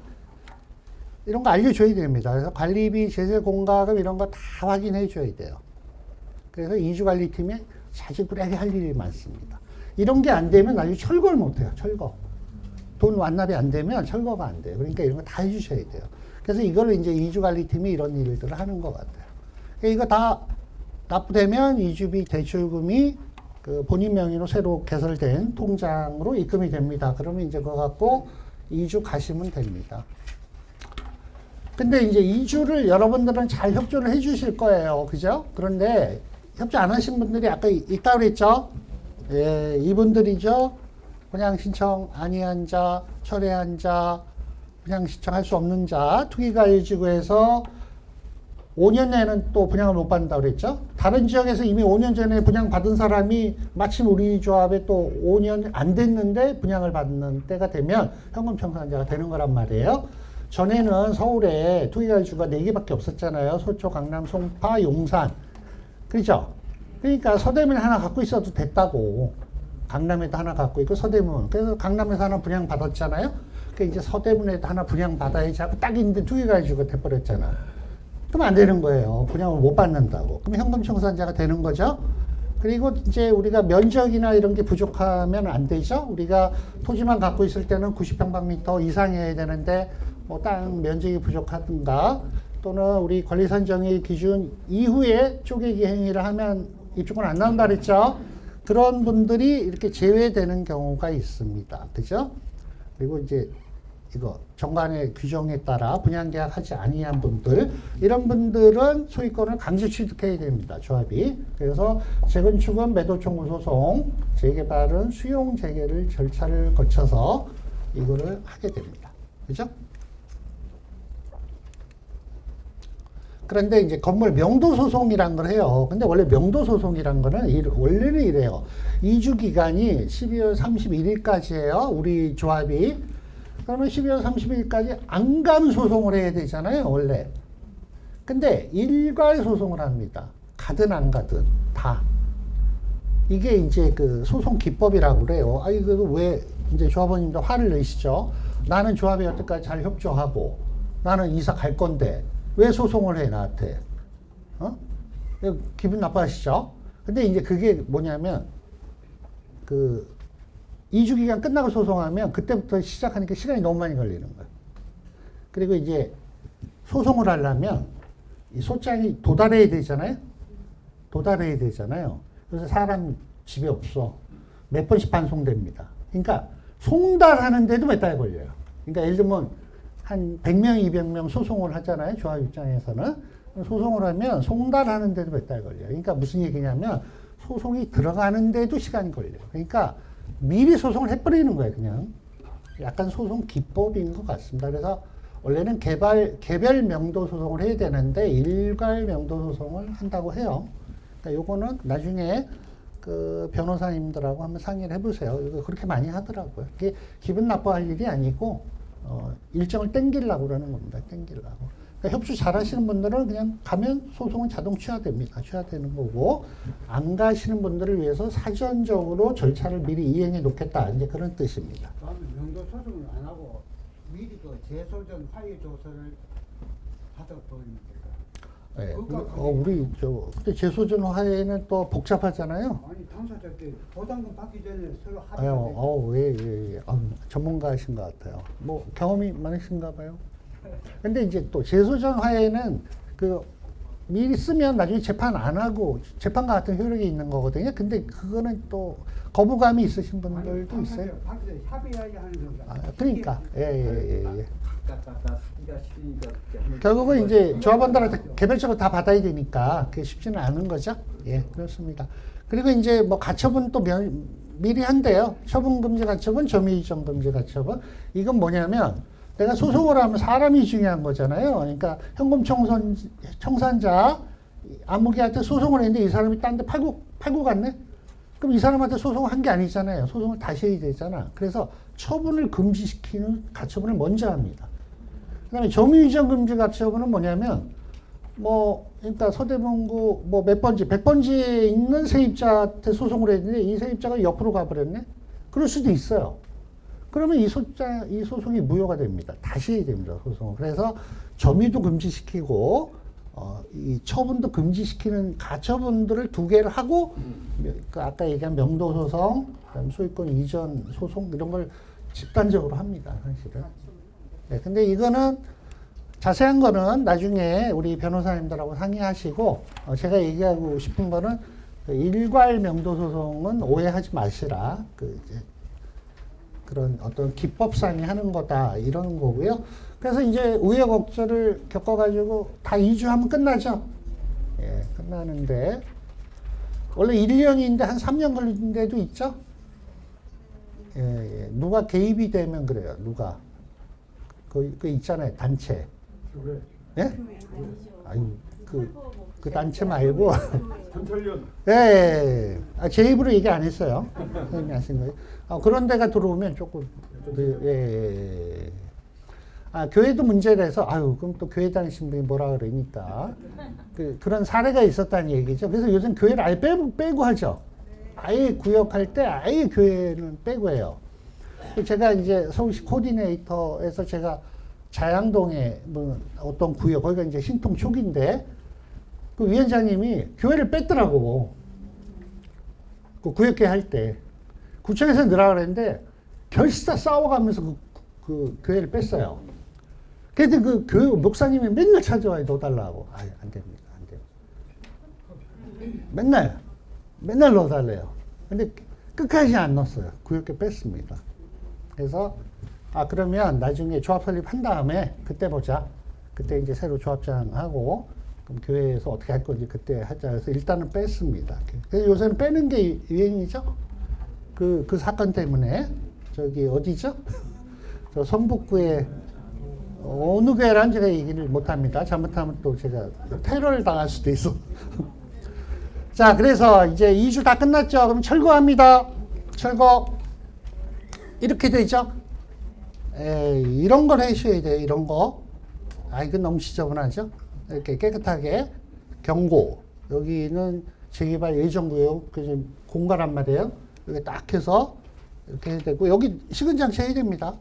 이런 거 알려줘야 됩니다. 그래서 관리비, 제재 공과금 이런 거 다 확인해 줘야 돼요. 그래서 2주관리팀에 자주구레하게 할 일이 많습니다. 이런 게 안 되면 나중에 철거를 못 해요. 철거. 돈 완납이 안 되면 철거가 안 돼요. 그러니까 이런 거 다 해주셔야 돼요. 그래서 이걸 이제 2주관리팀이 이런 일들을 하는 것 같아요. 이거 다 납부되면 2주비 대출금이 그 본인 명의로 새로 개설된 통장으로 입금이 됩니다. 그러면 이제 그거 갖고 2주 가시면 됩니다. 근데 이제 2주를 여러분들은 잘 협조를 해 주실 거예요. 그죠? 그런데 협조 안 하신 분들이 아까 있다고 그랬죠? 예, 이분들이죠. 분양 신청 아니한 자, 철회한 자, 분양 신청할 수 없는 자, 투기가해지구에서 5년 내에는 또 분양을 못 받는다고 그랬죠? 다른 지역에서 이미 5년 전에 분양 받은 사람이 마침 우리 조합에 또 5년 안 됐는데 분양을 받는 때가 되면 현금 청산자가 되는 거란 말이에요. 전에는 서울에 투기가해지구가 4개밖에 없었잖아요. 소초, 강남, 송파, 용산. 그렇죠? 그러니까 서대문 하나 갖고 있어도 됐다고. 강남에도 하나 갖고 있고 서대문. 그래서 강남에서 하나 분양 받았잖아요. 그 이제 서대문에도 하나 분양받아야지 하고 딱 있는데 두 개 가지고 돼버렸잖아. 그럼 안 되는 거예요. 분양을 못 받는다고. 그럼 현금청산자가 되는 거죠. 그리고 이제 우리가 면적이나 이런 게 부족하면 안 되죠. 우리가 토지만 갖고 있을 때는 90평방미터 이상이어야 되는데 뭐 땅 면적이 부족하든가 또는 우리 권리선정의 기준 이후에 쪼개기 행위를 하면 입주권 안 나온다 그랬죠. 그런 분들이 이렇게 제외되는 경우가 있습니다. 그죠? 그리고 이제 이거 정관의 규정에 따라 분양계약하지 아니한 분들, 이런 분들은 소유권을 강제 취득해야 됩니다. 조합이. 그래서 재건축은 매도 청구 소송, 재개발은 수용 재개를 절차를 거쳐서 이거를 하게 됩니다. 그죠? 그런데 이제 건물 명도 소송이란 걸 해요. 근데 원래 명도 소송이란 거는 원래는 이래요. 이주 기간이 12월 31일까지예요. 우리 조합이. 그러면 12월 30일까지 안감 소송을 해야 되잖아요, 원래. 근데 일괄 소송을 합니다. 가든 안 가든 다. 이게 이제 그 소송 기법이라고 그래요. 아, 이거 왜 이제 조합원님도 화를 내시죠? 나는 조합에 여태까지 잘 협조하고 나는 이사 갈 건데 왜 소송을 해, 나한테? 어? 기분 나빠하시죠? 근데 이제 그게 뭐냐면 그 2주 기간 끝나고 소송하면 그때부터 시작하니까 시간이 너무 많이 걸리는 거예요. 그리고 이제 소송을 하려면 이 소장이 도달해야 되잖아요. 도달해야 되잖아요. 그래서 사람 집에 없어. 몇 번씩 반송됩니다. 그러니까 송달하는데도 몇 달 걸려요. 그러니까 예를 들면 한 100명, 200명 소송을 하잖아요. 조합 입장에서는. 소송을 하면 송달하는데도 몇 달 걸려요. 그러니까 무슨 얘기냐면 소송이 들어가는데도 시간이 걸려요. 그러니까 미리 소송을 해버리는 거예요, 그냥. 약간 소송 기법인 것 같습니다. 그래서 원래는 개별 명도 소송을 해야 되는데 일괄 명도 소송을 한다고 해요. 그러니까 요거는 나중에 그 변호사님들하고 한번 상의를 해보세요. 이거 그렇게 많이 하더라고요. 이게 기분 나빠할 일이 아니고 일정을 땡기려고 그러는 겁니다. 땡기려고. 그러니까 협조 잘 하시는 분들은 그냥 가면 소송은 자동 취하됩니다. 취하되는 거고, 안 가시는 분들을 위해서 사전적으로 절차를 미리 이행해 놓겠다. 이제 그런 뜻입니다. 다음에 명도 소송을 안 하고 미리 그 재소전 화해 조서를 하도록 보입니다. 네. 우리 근데 재소전 화해는 또 복잡하잖아요. 아니 당사자께 보상금 받기 전에 서로 아유, 합의하되 예. 전문가이신 것 같아요. 뭐 경험이 많으신가 봐요. 근데 이제 또 재소전 화해는 그 미리 쓰면 나중에 재판 안 하고 재판과 같은 효력이 있는 거거든요. 근데 그거는 또 거부감이 있으신 분들도 있어요. 받기 전에 합의해야 하는 겁니다. 그러니까 예. 결국은 이제 조합원들한테 개별적으로 다 받아야 되니까 그게 쉽지는 않은 거죠. 예, 그렇습니다. 그리고 이제 뭐 가처분 또 미리 한대요. 처분금지 가처분, 점유이전금지 가처분. 이건 뭐냐면 내가 소송을 하면 사람이 중요한 거잖아요. 그러니까 현금 청산자 아무개한테 소송을 했는데 이 사람이 딴 데 팔고 갔네? 그럼 이 사람한테 소송을 한 게 아니잖아요. 소송을 다시 해야 되잖아. 그래서 처분을 금지시키는 가처분을 먼저 합니다. 그 다음에 점유이전 금지 가처분은 뭐냐면 그러니까 서대문구 몇 번지, 100번지에 있는 세입자한테 소송을 했는데 이 세입자가 옆으로 가버렸네? 그럴 수도 있어요. 그러면 이 소송이 무효가 됩니다. 다시 해야 됩니다, 소송을. 그래서 점유도 금지시키고, 이 처분도 금지시키는 가처분들을 2개를 하고, 그 아까 얘기한 명도소송, 그다음 소유권 이전 소송, 이런 걸 집단적으로 합니다, 사실은. 네, 근데 이거는 자세한 거는 나중에 우리 변호사님들하고 상의하시고, 제가 얘기하고 싶은 거는 그 일괄 명도소송은 오해하지 마시라. 그런 어떤 기법상이 하는 거다 이런 거고요. 그래서 이제 우여곡절을 겪어가지고 다 2주하면 끝나죠. 예, 끝나는데 원래 1년인데 한 3년 걸리는 데도 있죠. 예. 누가 개입이 되면 그래요. 누가 그 있잖아요, 단체. 예? 아유 그 단체 말고. 예. 제 입으로 얘기 안 했어요. 선생님이 하신 거예요. 그런 데가 들어오면 조금, 예. 교회도 문제라서, 그럼 또 교회 다니신 분이 뭐라 그러니까. 그런 사례가 있었다는 얘기죠. 그래서 요즘 교회를 아예 빼고 하죠. 아예 구역할 때 아예 교회는 빼고 해요. 제가 이제 서울시 코디네이터에서 제가 자양동에 뭐 어떤 구역, 거기가 이제 신통 초기인데, 그 위원장님이 교회를 뺐더라고. 그 구역회 할 때. 구청에서 넣으라 그랬는데, 결사 싸워가면서 그 교회를 뺐어요. 그래도 그 교회 목사님이 맨날 찾아와요. 넣어달라고. 아, 안 됩니다. 안 돼요. 맨날 넣어달래요. 근데 끝까지 안 넣었어요. 구역회 뺐습니다. 그래서, 아, 그러면 나중에 조합 설립한 다음에 그때 보자. 그때 이제 새로 조합장하고, 그럼 교회에서 어떻게 할 건지 그때 하자 해서 일단은 뺐습니다. 그래서 요새는 빼는 게 유행이죠. 그 사건 때문에 저기 어디죠? 저 성북구에 어느 교회란 제가 얘기를 못합니다. 잘못하면 또 제가 테러를 당할 수도 있어. 자, 그래서 이제 2주 다 끝났죠. 그럼 철거합니다. 철거 이렇게 되죠. 이런 걸 해주셔야 돼요. 이런 거. 아, 이건 너무 지저분하죠. 이렇게 깨끗하게 경고. 여기는 재개발 예정구역, 그래서 공가란 말이에요. 여기 딱 해서 이렇게 해야 되고, 여기 시근장치 해야 됩니다.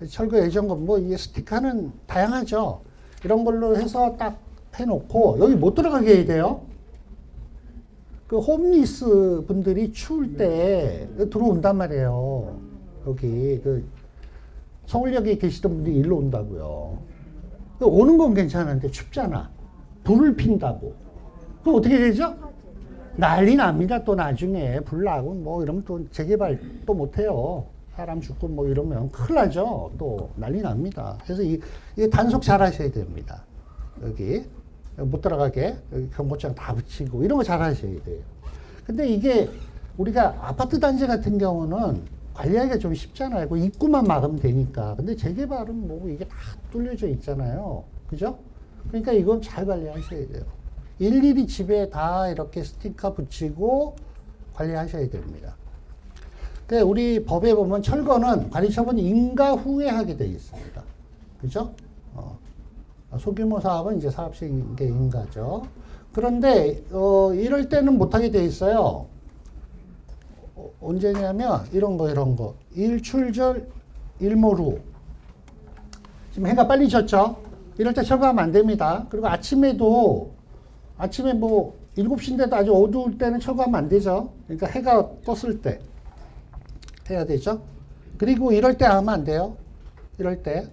철거 예정금, 뭐 이게 스티커는 다양하죠. 이런 걸로 해서 딱 해놓고, 여기 못 들어가게 해야 돼요. 그 홈리스 분들이 추울 때 들어온단 말이에요. 여기 그 서울역에 계시던 분들이 일로 온다고요. 오는 건 괜찮은데 춥잖아. 불을 핀다고. 그럼 어떻게 되죠? 난리 납니다. 또 나중에 불 나고 뭐 이러면 또 재개발 또 못해요. 사람 죽고 뭐 이러면 큰일 나죠. 또 난리 납니다. 그래서 이게 단속 잘 하셔야 됩니다. 여기 못 들어가게 여기 경고장 다 붙이고 이런 거 잘 하셔야 돼요. 근데 이게 우리가 아파트 단지 같은 경우는 관리하기가 좀 쉽잖아요. 그 입구만 막으면 되니까. 근데 재개발은 뭐 이게 다 뚫려져 있잖아요. 그죠? 그러니까 이건 잘 관리하셔야 돼요. 일일이 집에 다 이렇게 스티커 붙이고 관리하셔야 됩니다. 그러니까 우리 법에 보면 철거는 관리처분 인가 후에 하게 되어 있습니다. 그죠? 소규모 사업은 이제 사업식 인가죠. 그런데 이럴 때는 못하게 되어 있어요. 언제냐면 이런 거 일출절 일몰후 지금 해가 빨리 졌죠. 이럴 때 철거하면 안 됩니다. 그리고 아침에 뭐 7시인데도 아주 어두울 때는 철거하면 안 되죠. 그러니까 해가 떴을 때 해야 되죠. 그리고 이럴 때 하면 안 돼요. 이럴 때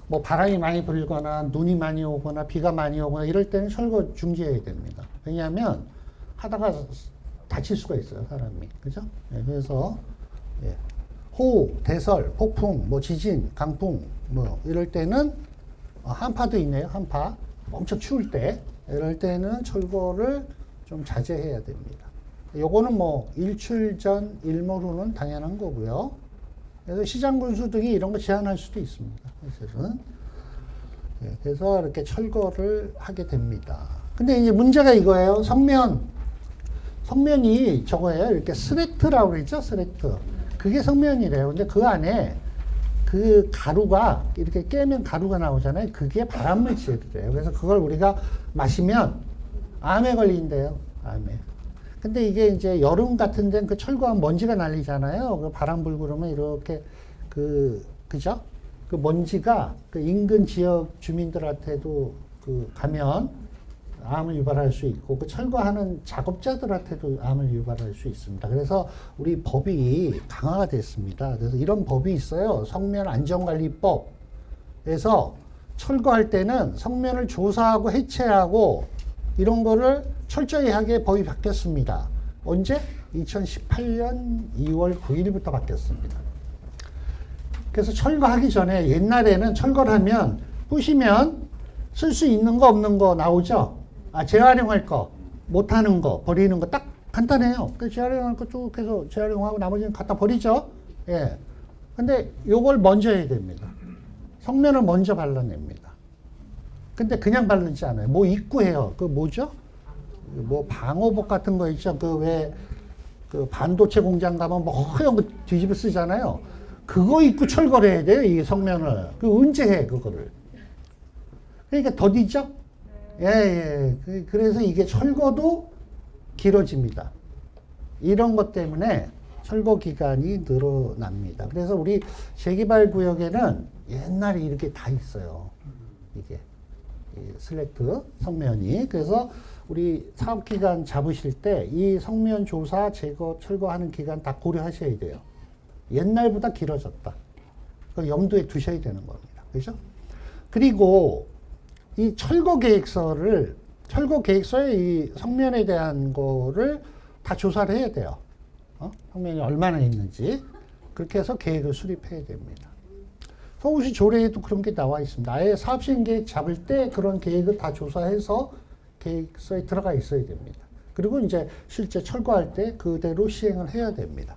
뭐 바람이 많이 불거나 눈이 많이 오거나 비가 많이 오거나 이럴 때는 철거 중지해야 됩니다. 왜냐하면 하다가 다칠 수가 있어요, 사람이. 그죠? 네, 그래서, 호우, 대설, 폭풍, 뭐 지진, 강풍, 뭐 이럴 때는, 한파도 있네요, 한파. 엄청 추울 때. 이럴 때는 철거를 좀 자제해야 됩니다. 요거는 뭐 일출 전, 일몰 후는 당연한 거고요. 그래서 시장 군수 등이 이런 거 제한할 수도 있습니다, 사실은. 그래서 이렇게 철거를 하게 됩니다. 근데 이제 문제가 이거예요. 성면이 저거예요. 이렇게 스렉트라고 그러죠. 스렉트. 그게 성면이래요. 근데 그 안에 그 가루가 이렇게 깨면 가루가 나오잖아요. 그게 발암물질이래요. 그래서 그걸 우리가 마시면 암에 걸린대요. 암에. 근데 이게 이제 여름 같은 데는 그 철거한 먼지가 날리잖아요. 그 바람 불고 그러면 이렇게 그죠? 그 먼지가 그 인근 지역 주민들한테도 가면 암을 유발할 수 있고 그 철거하는 작업자들한테도 암을 유발할 수 있습니다. 그래서 우리 법이 강화가 됐습니다. 그래서 이런 법이 있어요. 성면 안전관리법에서 철거할 때는 성면을 조사하고 해체하고 이런 거를 철저히 하게 법이 바뀌었습니다. 언제? 2018년 2월 9일부터 바뀌었습니다. 그래서 철거하기 전에 옛날에는 철거를 하면 부시면 쓸 수 있는 거 없는 거 나오죠? 재활용할 거, 못하는 거, 버리는 거 딱 간단해요. 그 재활용할 거 쭉 해서 재활용하고 나머지는 갖다 버리죠? 예. 근데 요걸 먼저 해야 됩니다. 성면을 먼저 발라냅니다. 근데 그냥 바르지 않아요. 뭐 입고 해요. 그 뭐죠? 뭐 방호복 같은 거 있죠? 그 반도체 공장 가면 뭐 허연 거 뒤집어 쓰잖아요. 그거 입고 철거를 해야 돼요. 이 성면을. 언제 해, 그거를. 그러니까 더디죠? 예. 그래서 이게 철거도 길어집니다. 이런 것 때문에 철거 기간이 늘어납니다. 그래서 우리 재개발 구역에는 옛날에 이렇게 다 있어요. 이게 이 슬래트 성면이. 그래서 우리 사업 기간 잡으실 때 이 성면 조사, 제거, 철거하는 기간 다 고려하셔야 돼요. 옛날보다 길어졌다. 그걸 염두에 두셔야 되는 겁니다. 그죠? 그리고 이 철거 계획서에 이 성면에 대한 거를 다 조사를 해야 돼요. 성면이 얼마나 있는지. 그렇게 해서 계획을 수립해야 됩니다. 서울시 조례에도 그런 게 나와 있습니다. 아예 사업 시행 계획 잡을 때 그런 계획을 다 조사해서 계획서에 들어가 있어야 됩니다. 그리고 이제 실제 철거할 때 그대로 시행을 해야 됩니다.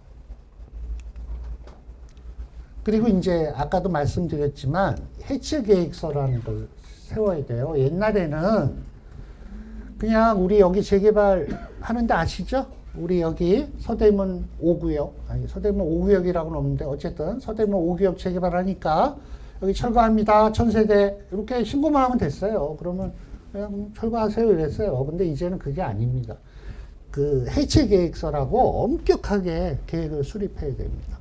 그리고 이제 아까도 말씀드렸지만 해체 계획서라는 걸 세워야 돼요. 옛날에는 그냥 우리 여기 재개발 하는데 아시죠? 우리 여기 서대문 5구역, 아니 서대문 5구역이라고는 없는데 어쨌든 서대문 5구역 재개발하니까 여기 철거합니다. 1000세대 이렇게 신고만 하면 됐어요. 그러면 그냥 철거하세요 이랬어요. 근데 이제는 그게 아닙니다. 그 해체 계획서라고 엄격하게 계획을 수립해야 됩니다.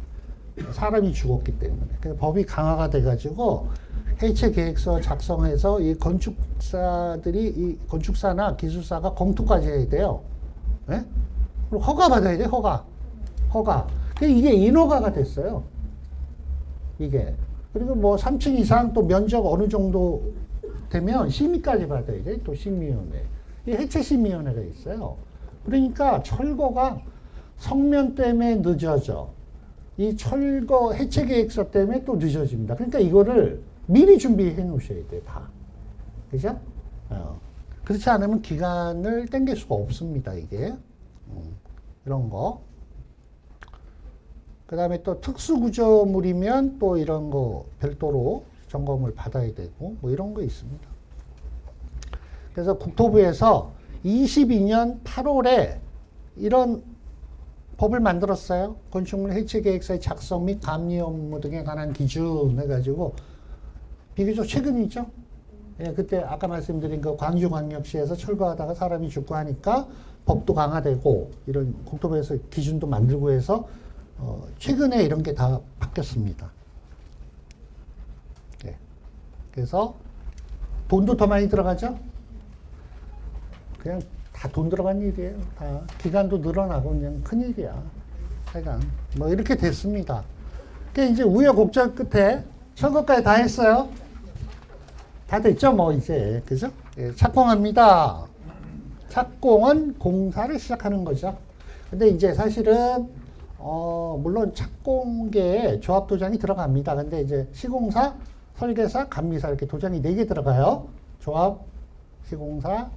사람이 죽었기 때문에. 그래서 법이 강화가 돼가지고 해체 계획서 작성해서 이 건축사들이 이 건축사나 기술사가 검토까지 해야 돼요. 네? 그리고 허가 받아야 돼, 허가. 이게 인허가가 됐어요. 이게. 그리고 뭐 3층 이상 또 면적 어느 정도 되면 심의까지 받아야 돼. 또 심의위원회. 이 해체 심의위원회가 있어요. 그러니까 철거가 성면 때문에 늦어져. 이 철거 해체 계획서 때문에 또 늦어집니다. 그러니까 이거를 미리 준비해 놓으셔야 돼, 다. 그죠? 그렇지 않으면 기간을 땡길 수가 없습니다, 이게. 이런 거. 그 다음에 또 특수구조물이면 또 이런 거 별도로 점검을 받아야 되고, 뭐 이런 거 있습니다. 그래서 국토부에서 22년 8월에 이런 법을 만들었어요. 건축물 해체 계획서의 작성 및 감리 업무 등에 관한 기준 해가지고 비교적 최근이죠. 예, 그때 아까 말씀드린 그 광주광역시에서 철거하다가 사람이 죽고 하니까 법도 강화되고 이런 국토부에서 기준도 만들고 해서 최근에 이런 게 다 바뀌었습니다. 예. 그래서 돈도 더 많이 들어가죠. 그냥 다 돈 들어간 일이에요. 다 기간도 늘어나고 그냥 큰 일이야. 하여간 뭐 이렇게 됐습니다. 그게 이제 우여곡절 끝에 철거까지 다 했어요. 다 됐죠, 뭐 이제 그죠? 예, 착공합니다. 착공은 공사를 시작하는 거죠. 근데 이제 사실은 물론 착공계에 조합 도장이 들어갑니다. 근데 이제 시공사, 설계사, 감리사 이렇게 도장이 4개 들어가요. 조합, 시공사,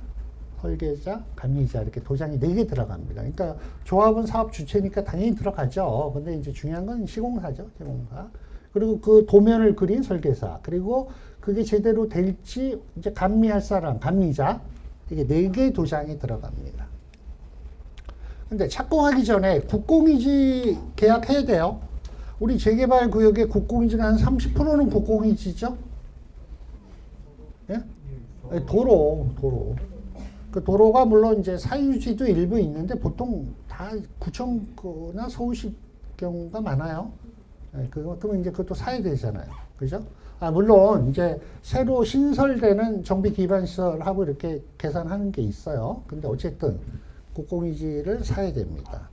설계자, 감리자 이렇게 도장이 4개 들어갑니다. 그러니까 조합은 사업 주체니까 당연히 들어가죠. 근데 이제 중요한 건 시공사죠. 시공사. 그리고 그 도면을 그린 설계사. 그리고 그게 제대로 될지 이제 감리할 사람, 감리자. 이게 4개 도장이 들어갑니다. 근데 착공하기 전에 국공유지 계약해야 돼요. 우리 재개발 구역의 국공유지가 한 30%는 국공유지죠? 예? 도로. 그 도로가 물론 이제 사유지도 일부 있는데 보통 다 구청구나 서울시 경우가 많아요. 예, 그러면 이제 그것도 사야 되잖아요. 그죠? 물론 이제 새로 신설되는 정비 기반 시설하고 이렇게 계산하는 게 있어요. 근데 어쨌든 국공유지를 사야 됩니다.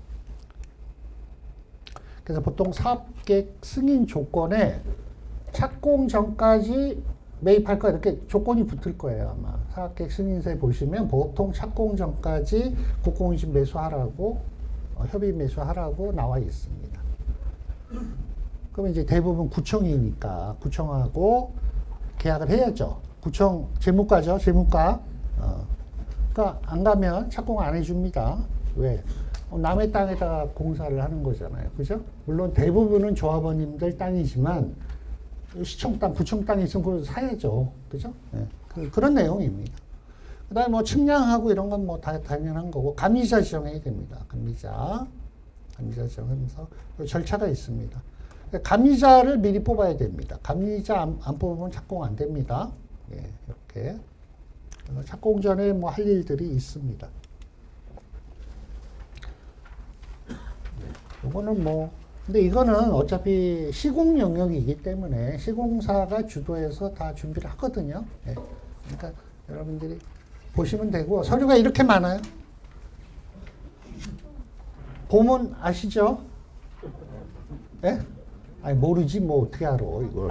그래서 보통 사업계획 승인 조건에 착공 전까지 매입할 거 이렇게 조건이 붙을 거예요. 아마 사업계획 승인서에 보시면 보통 착공 전까지 국공유지 매수하라고 협의 매수하라고 나와 있습니다. 그러면 이제 대부분 구청이니까 구청하고 계약을 해야죠. 구청 재무과죠, 재무과. 그러니까 안 가면 착공 안 해줍니다. 왜? 남의 땅에다가 공사를 하는 거잖아요. 그죠? 물론 대부분은 조합원님들 땅이지만 시청 땅, 구청 땅이 있으면 그걸 사야죠. 그죠? 네. 그런 내용입니다. 그 다음에 뭐 측량하고 이런 건 뭐 다 당연한 거고, 감리자 지정해야 됩니다. 감리자 지정하면서 절차가 있습니다. 감리자를 미리 뽑아야 됩니다. 감리자 안 뽑으면 착공 안 됩니다. 예, 이렇게. 착공 전에 뭐 할 일들이 있습니다. 요거는 뭐 근데 이거는 어차피 시공 영역이기 때문에 시공사가 주도해서 다 준비를 하거든요. 예. 그러니까 여러분들이 보시면 되고 서류가 이렇게 많아요. 보면 아시죠? 예? 아니 모르지 뭐 어떻게 알아 이걸.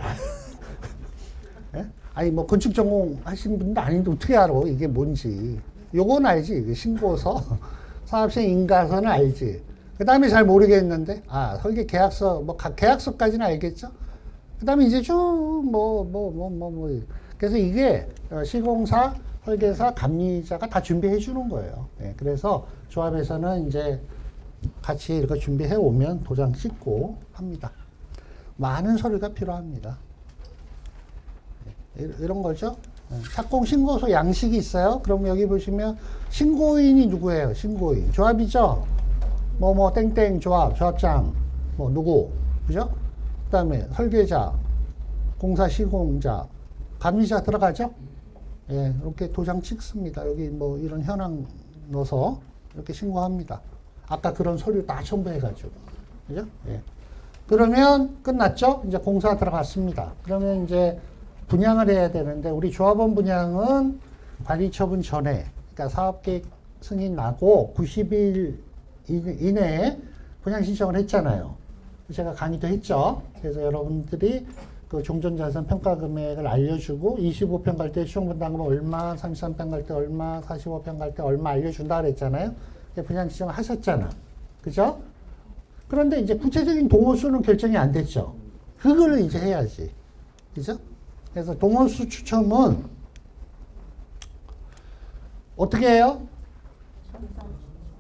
예? 아니 뭐 건축 전공 하신 분도 아닌데 어떻게 알아 이게 뭔지. 요건 알지. 신고서, 사업시행 인가서는 알지. 그 다음에 잘 모르겠는데, 설계 계약서, 뭐, 각 계약서까지는 알겠죠? 그 다음에 이제 그래서 이게 시공사, 설계사, 감리자가 다 준비해 주는 거예요. 예, 그래서 조합에서는 이제 같이 이렇게 준비해 오면 도장 찍고 합니다. 많은 서류가 필요합니다. 이런 거죠. 착공 신고서 양식이 있어요. 그럼 여기 보시면 신고인이 누구예요? 신고인. 조합이죠? 땡땡 조합, 조합장, 누구? 그죠? 그 다음에 설계자, 공사 시공자, 감리자 들어가죠? 예, 이렇게 도장 찍습니다. 여기 이런 현황 넣어서 이렇게 신고합니다. 아까 그런 서류 다 첨부해가지고. 그죠? 예. 그러면 끝났죠? 이제 공사 들어갔습니다. 그러면 이제 분양을 해야 되는데 우리 조합원 분양은 관리 처분 전에 그러니까 사업계획 승인 나고 90일 이내에 분양 신청을 했잖아요. 제가 강의도 했죠. 그래서 여러분들이 그 종전자산 평가 금액을 알려주고 25평 갈 때 수용분담금 얼마, 33평 갈 때 얼마, 45평 갈 때 얼마 알려준다 그랬잖아요. 분양 신청을 하셨잖아. 그죠? 그런데 이제 구체적인 동호수는 결정이 안 됐죠. 그걸 이제 해야지. 그죠? 그래서 동호수 추첨은 어떻게 해요?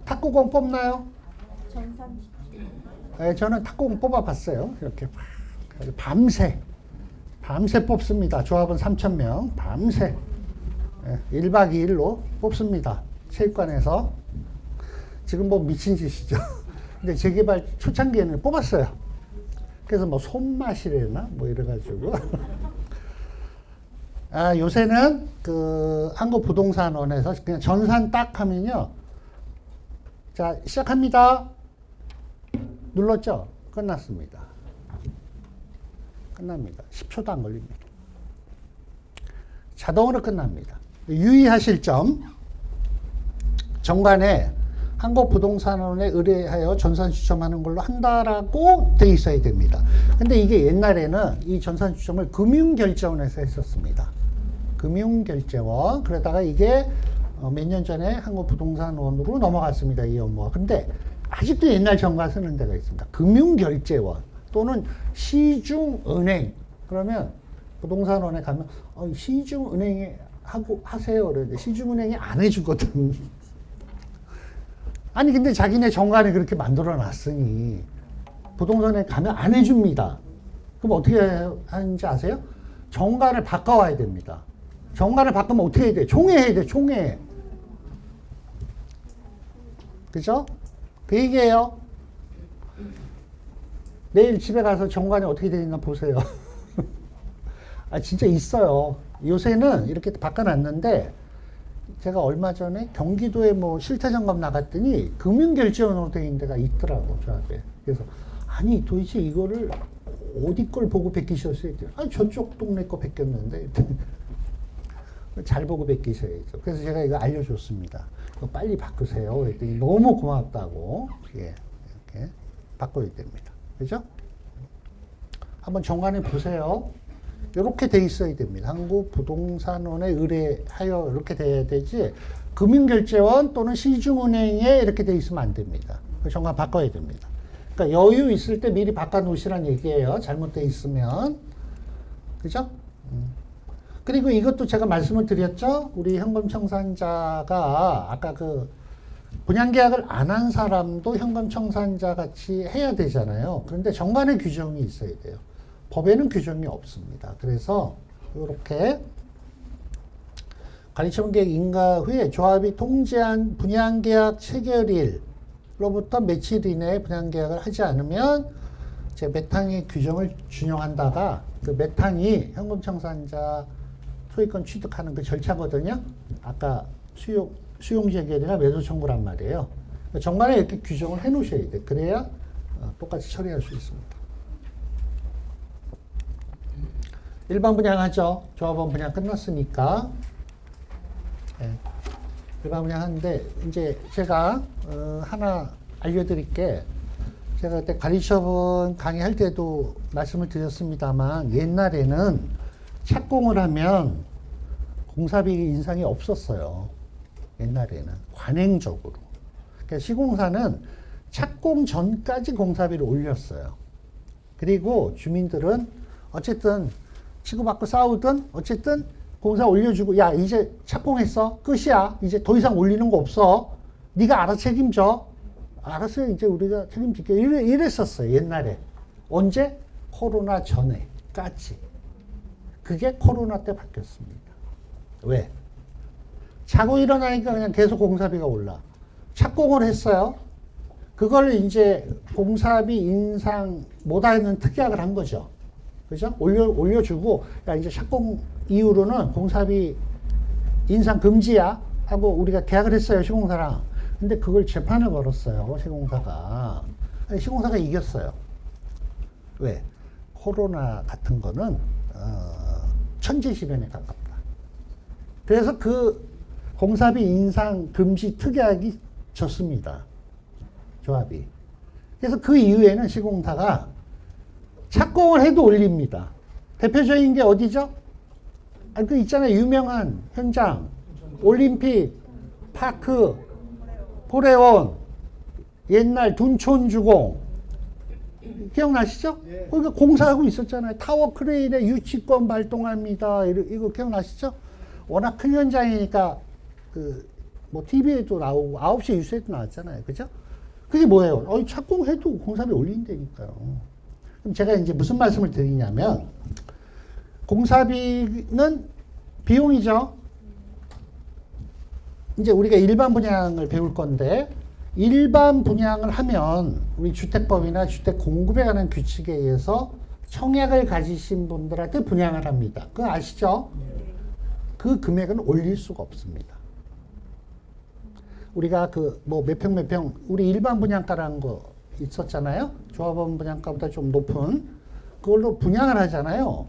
탁구공 뽑나요? 네, 저는 탁구공 뽑아봤어요. 이렇게 밤새 뽑습니다. 조합은 3,000명 밤새 1박 2일로 뽑습니다. 체육관에서. 지금 미친 짓이죠. 근데 재개발 초창기에는 뽑았어요. 그래서 손맛이래나 이래가지고. 요새는 한국부동산원에서 그냥 전산 딱 하면요. 자, 시작합니다. 눌렀죠? 끝났습니다. 끝납니다. 10초도 안 걸립니다. 자동으로 끝납니다. 유의하실 점, 정관에 한국부동산원에 의뢰하여 전산 추첨하는 걸로 한다라고 돼 있어야 됩니다. 근데 이게 옛날에는 이 전산 추첨을 금융결제원에서 했었습니다. 금융결제원. 그러다가 이게 몇 년 전에 한국부동산원으로 넘어갔습니다. 이 업무가. 근데 아직도 옛날 정관 쓰는 데가 있습니다. 금융결제원 또는 시중은행. 그러면 부동산원에 가면 시중은행에 하세요. 그러는데 시중은행이 안 해주거든. 아니 근데 자기네 정관에 그렇게 만들어 놨으니 부동산에 가면 안 해줍니다. 그럼 어떻게 하는지 아세요? 정관을 바꿔와야 됩니다. 정관을 바꾸면 어떻게 해야 돼? 총회해야 돼. 총회. 그죠? 그 얘기예요. 내일 집에 가서 정관이 어떻게 되어 있나 보세요. 진짜 있어요. 요새는 이렇게 바꿔놨는데 제가 얼마 전에 경기도에 실태점검 나갔더니 금융결제원으로 되어 있는 데가 있더라고, 조합에. 그래서 아니 도대체 이거를 어디 걸 보고 베끼셨어요? 저쪽 동네 거 베꼈는데. 잘 보고 베끼셔야죠. 그래서 제가 이거 알려줬습니다. 이거 빨리 바꾸세요. 그랬더니 너무 고맙다고. 예, 이렇게 바꿔야 됩니다. 그죠? 한번 정관해 보세요. 이렇게 돼 있어야 됩니다. 한국부동산원에 의뢰하여 이렇게 돼야 되지 금융결제원 또는 시중은행에 이렇게 돼 있으면 안 됩니다. 정관 바꿔야 됩니다. 그러니까 여유 있을 때 미리 바꿔놓으시란 얘기예요. 잘못돼 있으면. 그죠? 그리고 이것도 제가 말씀을 드렸죠. 우리 현금청산자가 아까 분양계약을 안 한 사람도 현금청산자 같이 해야 되잖아요. 그런데 정관에 규정이 있어야 돼요. 법에는 규정이 없습니다. 그래서 이렇게 관리처분계획 인가 후에 조합이 통지한 분양계약 체결일로부터 며칠 이내에 분양계약을 하지 않으면 제 매탕의 규정을 준용한다가 그 매탕이 현금청산자 소유권 취득하는 그 절차거든요. 아까 수용 재결이나 매도 청구란 말이에요. 정관에 이렇게 규정을 해 놓으셔야 돼. 그래야 똑같이 처리할 수 있습니다. 일반 분양하죠. 조합원 분양 끝났으니까. 예. 일반 분양하는데 이제 제가 하나 알려드릴게. 제가 그때 관리처분 강의할 때도 말씀을 드렸습니다만 옛날에는 착공을 하면 공사비 인상이 없었어요. 옛날에는 관행적으로. 그러니까 시공사는 착공 전까지 공사비를 올렸어요. 그리고 주민들은 어쨌든 치고받고 싸우든 어쨌든 공사 올려주고 야 이제 착공했어 끝이야 이제 더 이상 올리는 거 없어 네가 알아서 책임져 알았어요 이제 우리가 책임질게 이랬었어요 옛날에. 언제? 코로나 전에까지. 그게 코로나 때 바뀌었습니다. 왜? 자고 일어나니까 그냥 계속 공사비가 올라. 착공을 했어요. 그걸 이제 공사비 인상 못하는 특약을 한 거죠. 그죠? 올려주고, 야, 이제 착공 이후로는 공사비 인상 금지야. 하고 우리가 계약을 했어요, 시공사랑. 근데 그걸 재판을 걸었어요, 시공사가. 시공사가 이겼어요. 왜? 코로나 같은 거는, 천재지변에 가깝다. 그래서 그 공사비 인상 금지 특약이 졌습니다. 조합이. 그래서 그 이후에는 시공사가 착공을 해도 올립니다. 대표적인 게 어디죠? 그 있잖아요. 유명한 현장. 올림픽, 파크, 포레온, 옛날 둔촌주공. 기억나시죠? 예. 거기가 공사하고 있었잖아요. 타워 크레인의 유치권 발동합니다. 이거 기억나시죠? 워낙 큰 현장이니까 뭐 TV에도 나오고 9시 뉴스에도 나왔잖아요. 그죠? 그게 뭐예요? 착공해도 공사비 올린다니까요. 그럼 제가 이제 무슨 말씀을 드리냐면 공사비는 비용이죠. 이제 우리가 일반 분양을 배울 건데 일반 분양을 하면 우리 주택법이나 주택 공급에 관한 규칙에 의해서 청약을 가지신 분들한테 분양을 합니다. 그거 아시죠? 그 금액은 올릴 수가 없습니다. 우리가 뭐 몇 평 우리 일반 분양가라는 거 있었잖아요. 조합원 분양가보다 좀 높은 그걸로 분양을 하잖아요.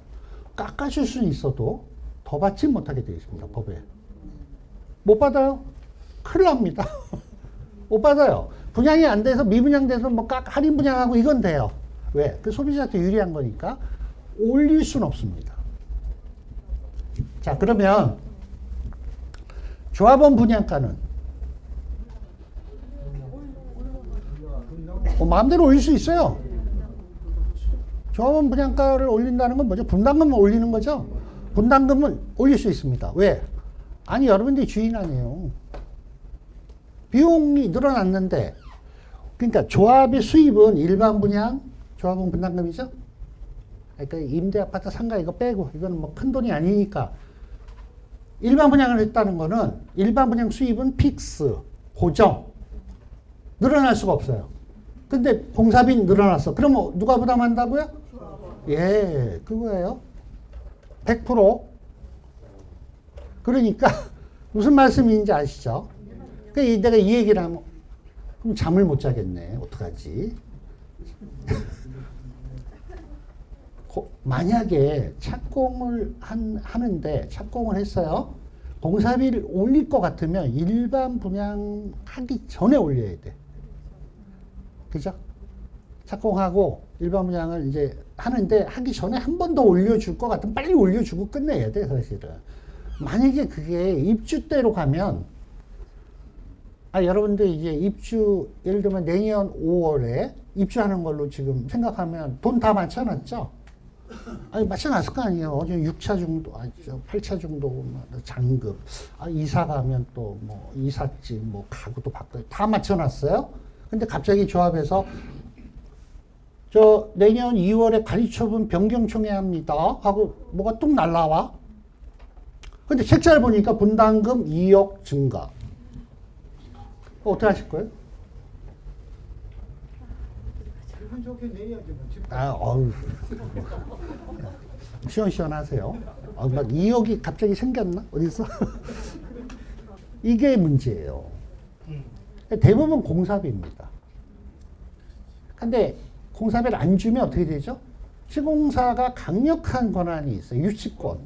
깎아줄 수는 있어도 더 받지 못하게 되어 있습니다. 법에. 못 받아요. 큰일 납니다. 못 받아요. 분양이 안 돼서 미분양돼서 뭐 할인 분양하고 이건 돼요. 왜? 그 소비자한테 유리한 거니까 올릴 수는 없습니다. 자, 그러면 조합원 분양가는 마음대로 올릴 수 있어요. 조합원 분양가를 올린다는 건 뭐죠? 분담금을 올리는 거죠. 분담금은 올릴 수 있습니다. 왜? 아니 여러분들이 주인 아니에요. 비용이 늘어났는데 그러니까 조합의 수입은 일반 분양, 조합원 분담금이죠. 그러니까 임대 아파트 상가 이거 빼고 이거는 뭐 큰 돈이 아니니까 일반 분양을 했다는 거는 일반 분양 수입은 픽스, 고정 늘어날 수가 없어요. 근데 공사비 늘어났어. 그러면 누가 부담한다고요? 예, 그거예요. 100%. 그러니까 무슨 말씀인지 아시죠? 그러니까 내가 이 얘기를 하면 그럼 잠을 못 자겠네. 어떡하지? 만약에 착공을 하는데 착공을 했어요. 공사비를 올릴 것 같으면 일반 분양하기 전에 올려야 돼. 그죠? 착공하고 일반 분양을 이제 하는데 하기 전에 한 번 더 올려줄 것 같으면 빨리 올려주고 끝내야 돼, 사실은. 만약에 그게 입주대로 가면, 여러분들 이제 입주, 예를 들면 내년 5월에 입주하는 걸로 지금 생각하면 돈 다 맞춰놨죠? 맞춰놨을 거 아니에요. 6차 정도, 8차 정도 잔급, 이사 가면 또 뭐 이삿짐, 뭐 가구도 바꿔, 다 맞춰놨어요? 근데 갑자기 조합에서 저 내년 2월에 관리처분 변경 청구합니다 하고 뭐가 뚝 날라와. 근데 책자를 보니까 분담금 2억 증가. 어떻게 하실 거예요? 기분 좋게 내야지 뭐. 어우. 시원시원하세요. 막 2억이 갑자기 생겼나? 어디서? 이게 문제예요. 대부분 공사비입니다. 근데 공사비를 안 주면 어떻게 되죠? 시공사가 강력한 권한이 있어요. 유치권.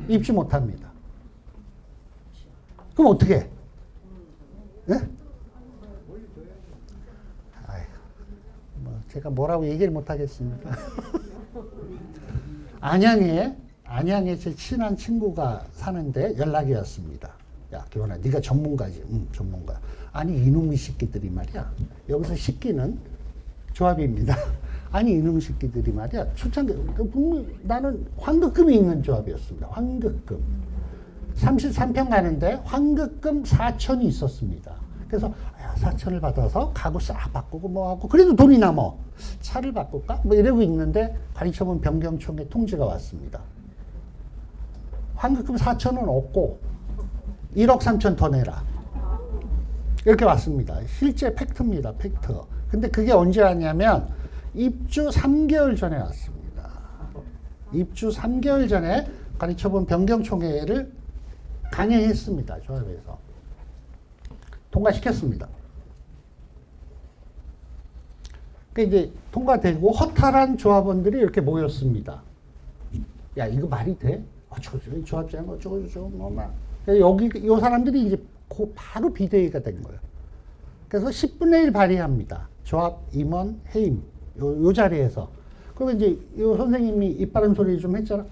입주 못 합니다. 그럼 어떻게 해? 네? 아이고, 뭐 제가 뭐라고 얘기를 못 하겠습니다. 안양에 제 친한 친구가 사는데 연락이 왔습니다. 야, 기원아, 네가 전문가지. 전문가. 아니, 이놈의 새끼들이 말이야. 여기서 새끼는 조합입니다. 아니, 이놈의 새끼들이 말이야. 초창기, 나는 환급금이 있는 조합이었습니다. 환급금. 33평 가는데 환급금 4천이 있었습니다. 그래서 4천을 받아서 가구 싹 바꾸고 뭐 하고 그래도 돈이 남아. 차를 바꿀까? 뭐 이러고 있는데 관리처분 변경청에 통지가 왔습니다. 환급금 4천은 없고 1억 3천 더 내라. 이렇게 왔습니다. 실제 팩트입니다. 팩트. 근데 그게 언제 왔냐면 입주 3개월 전에 왔습니다. 입주 3개월 전에 관리처분 변경총회를 강행했습니다. 조합에서. 통과시켰습니다. 그러니까 이제 통과되고 허탈한 조합원들이 이렇게 모였습니다. 야, 이거 말이 돼? 저 조합장 어쩌고 뭐 막. 여기 이 사람들이 이제 바로 비대위가 된 거예요. 그래서 10분의 1 발의합니다. 조합 임원 해임 요 자리에서. 그리고 이제 이 선생님이 입 바른 소리 좀 했잖아.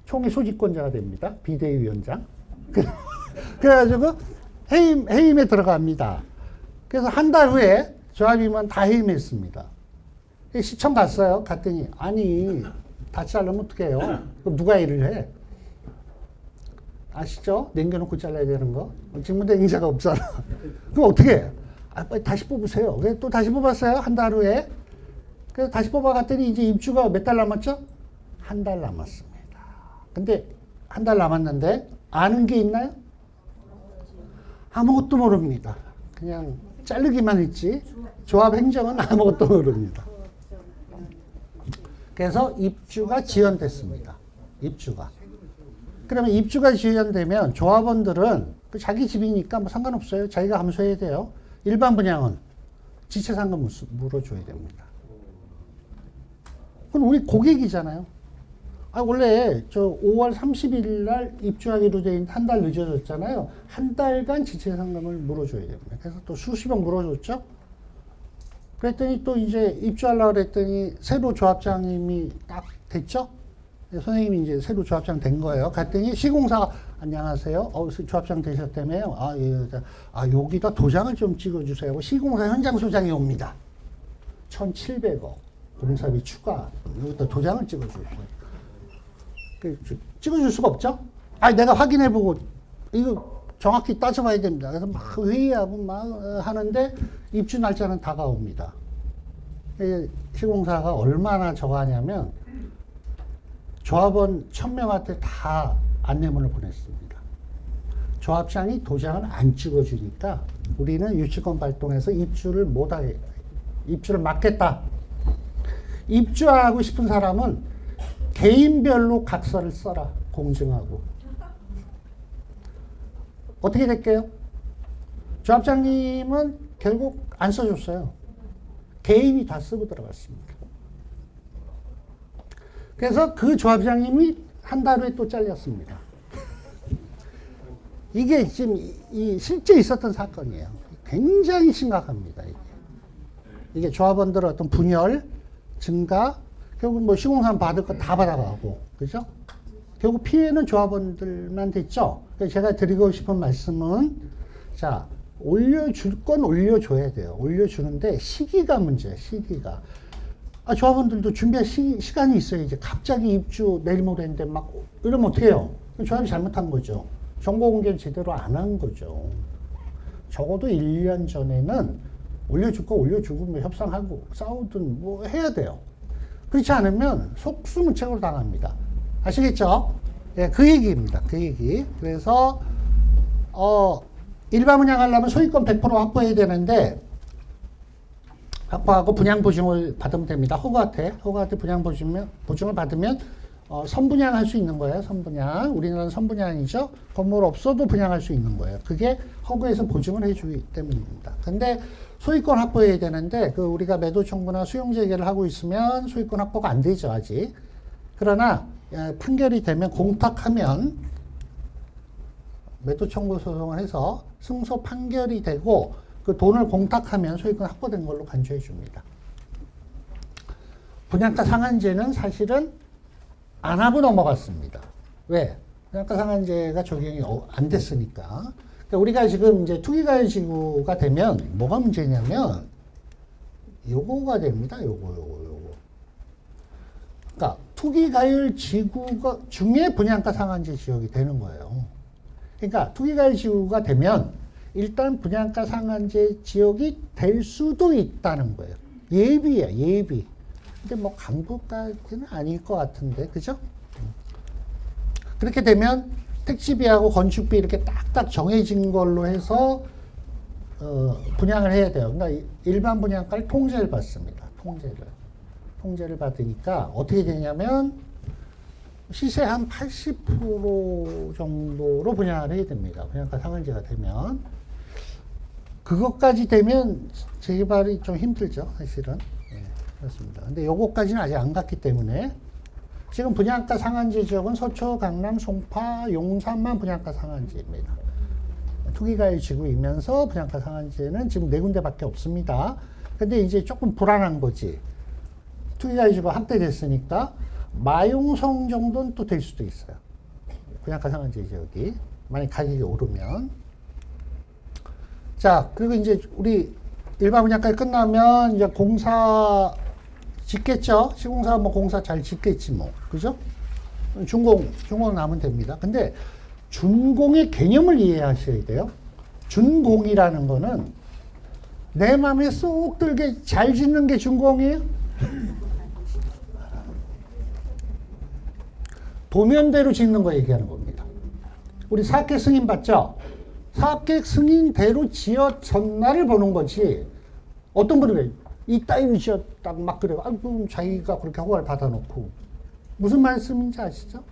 총회 소집권자가 됩니다. 비대위원장. 그래가지고 해임에 들어갑니다. 그래서 한 달 후에 조합 임원 다 해임했습니다. 시청 갔어요. 갔더니 아니 다 자르면 어떡해요? 그럼 누가 일을 해? 아시죠? 남겨놓고 잘라야 되는 거. 직무대행자가 없잖아. 그럼 어떻게 해? 빨리 다시 뽑으세요. 그래서 또 다시 뽑았어요. 한 달 후에. 그래서 다시 뽑아갔더니 이제 입주가 몇 달 남았죠? 한 달 남았습니다. 근데 한 달 남았는데 아는 게 있나요? 아무것도 모릅니다. 그냥 자르기만 했지 조합 행정은 아무것도 모릅니다. 그래서 입주가 지연됐습니다. 입주가. 그러면 입주가 지연되면 조합원들은 자기 집이니까 뭐 상관없어요. 자기가 감수해야 돼요. 일반 분양은 지체상금 물어줘야 됩니다. 그럼 우리 고객이잖아요. 원래 저 5월 30일 날 입주하기로 돼 있는 한 달 늦어졌잖아요. 한 달간 지체상금을 물어줘야 됩니다. 그래서 또 수십억 물어줬죠. 그랬더니 또 이제 입주하려고 그랬더니 새로 조합장님이 딱 됐죠. 선생님이 이제 새로 조합장 된 거예요. 갔더니 시공사가 안녕하세요. 조합장 되셨다며요. 예. 여기다 도장을 좀 찍어주세요. 시공사 현장 소장이 옵니다. 1,700억 공사비 추가. 여기다 도장을 찍어주세요. 찍어줄 수가 없죠? 내가 확인해보고, 이거 정확히 따져봐야 됩니다. 그래서 막 회의하고 막 하는데 입주 날짜는 다가옵니다. 시공사가 얼마나 저거 하냐면 조합원 1,000명한테 다 안내문을 보냈습니다. 조합장이 도장을 안 찍어주니까 우리는 유치권 발동해서 입주를 못하게, 입주를 막겠다. 입주하고 싶은 사람은 개인별로 각서를 써라. 공증하고. 어떻게 될게요? 조합장님은 결국 안 써줬어요. 개인이 다 쓰고 들어갔습니다. 그래서 그 조합장님이 한 달 후에 또 잘렸습니다. 이게 지금 실제 있었던 사건이에요. 굉장히 심각합니다. 이게 조합원들의 어떤 분열, 증가, 결국 뭐 시공사는 받을 거 다 받아가고, 그죠? 결국 피해는 조합원들만 됐죠? 그래서 제가 드리고 싶은 말씀은, 자, 올려줄 건 올려줘야 돼요. 올려주는데 시기가 문제예요, 시기가. 조합원들도 준비할 시간이 있어요. 이제 갑자기 입주 내일 모레인데 막 이러면 어떻게 해요? 조합이 잘못한 거죠. 정보 공개를 제대로 안 한 거죠. 적어도 1년 전에는 올려줄 거 올려주고 뭐 협상하고 싸우든 뭐 해야 돼요. 그렇지 않으면 속수무책으로 당합니다. 아시겠죠? 예, 그 얘기입니다. 그 얘기. 그래서 일반 분양하려면 소유권 100% 확보해야 되는데 확보하고 분양 보증을 받으면 됩니다. 허가한테 분양 보증을 받으면 선분양할 수 있는 거예요. 선분양. 우리나라는 선분양이죠. 건물 없어도 분양할 수 있는 거예요. 그게 허그에서 보증을 해주기 때문입니다. 근데 소유권 확보해야 되는데 우리가 매도 청구나 수용 재개를 하고 있으면 소유권 확보가 안 되죠. 아직. 그러나 판결이 되면 공탁하면 매도 청구 소송을 해서 승소 판결이 되고 그 돈을 공탁하면 소유권 확보된 걸로 간주해 줍니다. 분양가 상한제는 사실은 안 하고 넘어갔습니다. 왜? 분양가 상한제가 적용이 안 됐으니까. 그러니까 우리가 지금 이제 투기가율지구가 되면 뭐가 문제냐면 요거가 됩니다. 요거. 그러니까 투기가율지구가 중에 분양가 상한제 지역이 되는 거예요. 그러니까 투기가율지구가 되면 일단 분양가 상한제 지역이 될 수도 있다는 거예요. 예비야, 예비. 근데 뭐 강부까지는 아닐 것 같은데, 그죠? 그렇게 되면 택지비하고 건축비 이렇게 딱딱 정해진 걸로 해서 분양을 해야 돼요. 그러니까 일반 분양가를 통제를 받습니다. 통제를 받으니까 어떻게 되냐면 시세 한 80% 정도로 분양을 해야 됩니다. 분양가 상한제가 되면. 그것까지 되면 재개발이 좀 힘들죠, 사실은. 네, 그렇습니다. 근데 요거까지는 아직 안 갔기 때문에 지금 분양가 상한제 지역은 서초, 강남, 송파, 용산만 분양가 상한제입니다. 투기가율 지구이면서 분양가 상한제는 지금 4군데밖에 없습니다. 근데 이제 조금 불안한 거지. 투기가율 지구가 확대됐으니까 마용성 정도는 또 될 수도 있어요. 분양가 상한제 지역이. 만약 가격이 오르면. 자, 그리고 이제 우리 일반 분양가가 끝나면 이제 공사 짓겠죠? 시공사 뭐 공사 잘 짓겠지 뭐. 그죠? 준공 나면 됩니다. 근데 준공의 개념을 이해하셔야 돼요. 준공이라는 거는 내 마음에 쏙 들게 잘 짓는 게 준공이에요? 도면대로 짓는 거 얘기하는 겁니다. 우리 사업계획 승인 봤죠? 사업계획 승인대로 지어졌나를 보는 거지. 어떤 분이 왜 이따위로 지었다고 막 그래요. 아, 그럼 자기가 그렇게 허가를 받아놓고. 무슨 말씀인지 아시죠?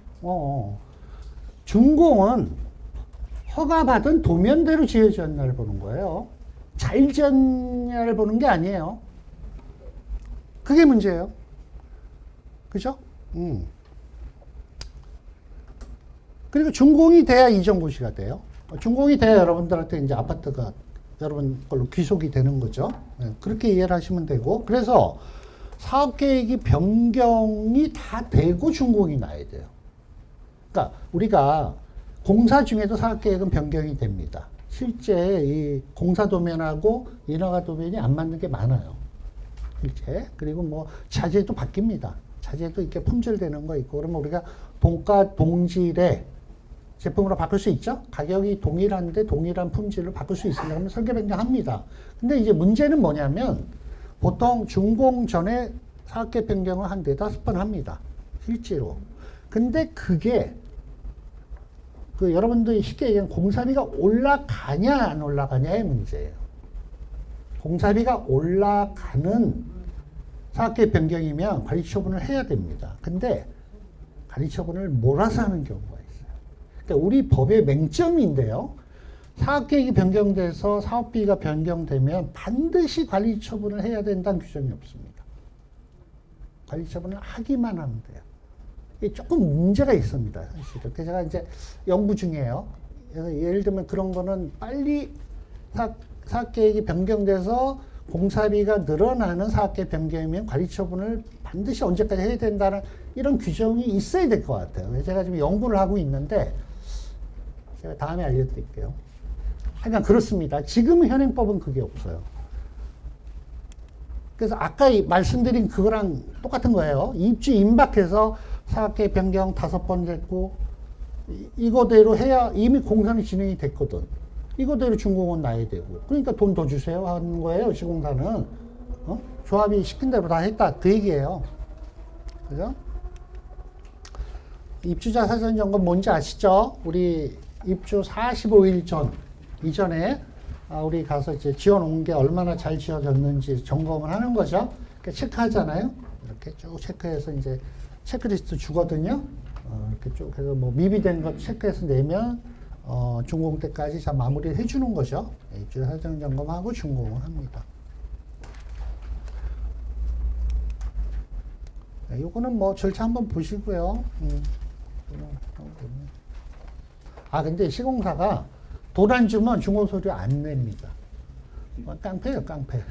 준공은 허가받은 도면대로 지어졌나를 보는 거예요. 잘 지었냐를 보는 게 아니에요. 그게 문제예요. 그죠? 그리고 준공이 돼야 이전고시가 돼요. 준공이 돼야 여러분들한테 이제 아파트가 여러분 걸로 귀속이 되는 거죠. 네, 그렇게 이해를 하시면 되고. 그래서 사업계획이 변경이 다 되고 준공이 나야 돼요. 그러니까 우리가 공사 중에도 사업계획은 변경이 됩니다. 실제 이 공사 도면하고 인허가 도면이 안 맞는 게 많아요. 실제. 그리고 뭐 자재도 바뀝니다. 자재도 이렇게 품질되는 거 있고. 그러면 우리가 동가 동질의 제품으로 바꿀 수 있죠? 가격이 동일한데 동일한 품질로 바꿀 수 있습니다. 그러면 설계 변경합니다. 근데 이제 문제는 뭐냐면 보통 준공 전에 사업계획 변경을 한 4-5번 합니다. 실제로. 근데 그게 여러분들이 쉽게 얘기하면 공사비가 올라가냐 안 올라가냐의 문제예요. 공사비가 올라가는 사업계획 변경이면 관리 처분을 해야 됩니다. 근데 관리 처분을 몰아서 하는 경우가 있어요. 그러니까 우리 법의 맹점인데요. 사업계획이 변경돼서 사업비가 변경되면 반드시 관리 처분을 해야 된다는 규정이 없습니다. 관리 처분을 하기만 하면 돼요. 이게 조금 문제가 있습니다. 사실은. 그래서 제가 이제 연구 중이에요. 그래서 예를 들면 그런 거는 빨리 사업계획이 변경돼서 공사비가 늘어나는 사업계획 변경이면 관리 처분을 반드시 언제까지 해야 된다는 이런 규정이 있어야 될 것 같아요. 그래서 제가 지금 연구를 하고 있는데 제가 다음에 알려드릴게요. 하여간 그렇습니다. 지금 현행법은 그게 없어요. 그래서 아까 말씀드린 그거랑 똑같은 거예요. 입주 임박해서 사업계획 변경 5번 됐고 이거대로 해야 이미 공사는 진행이 됐거든. 이거대로 준공은 나야 되고. 그러니까 돈 더 주세요 하는 거예요. 시공사는. 조합이 시킨 대로 다 했다. 그 얘기예요. 그죠? 입주자 사전 점검 뭔지 아시죠? 우리 입주 45일 전 이전에 우리 가서 이제 지어놓은 게 얼마나 잘 지어졌는지 점검을 하는 거죠. 그러니까 체크하잖아요. 이렇게 쭉 체크해서 이제 체크리스트 주거든요. 이렇게 쭉 해서 뭐 미비된 것 체크해서 내면 준공 때까지 다 마무리를 해주는 거죠. 입주 사정 점검하고 준공을 합니다. 네, 요거는 뭐 절차 한번 보시고요. 근데 시공사가 돈 안 주면 준공서류 안 냅니다. 깡패예요, 깡패.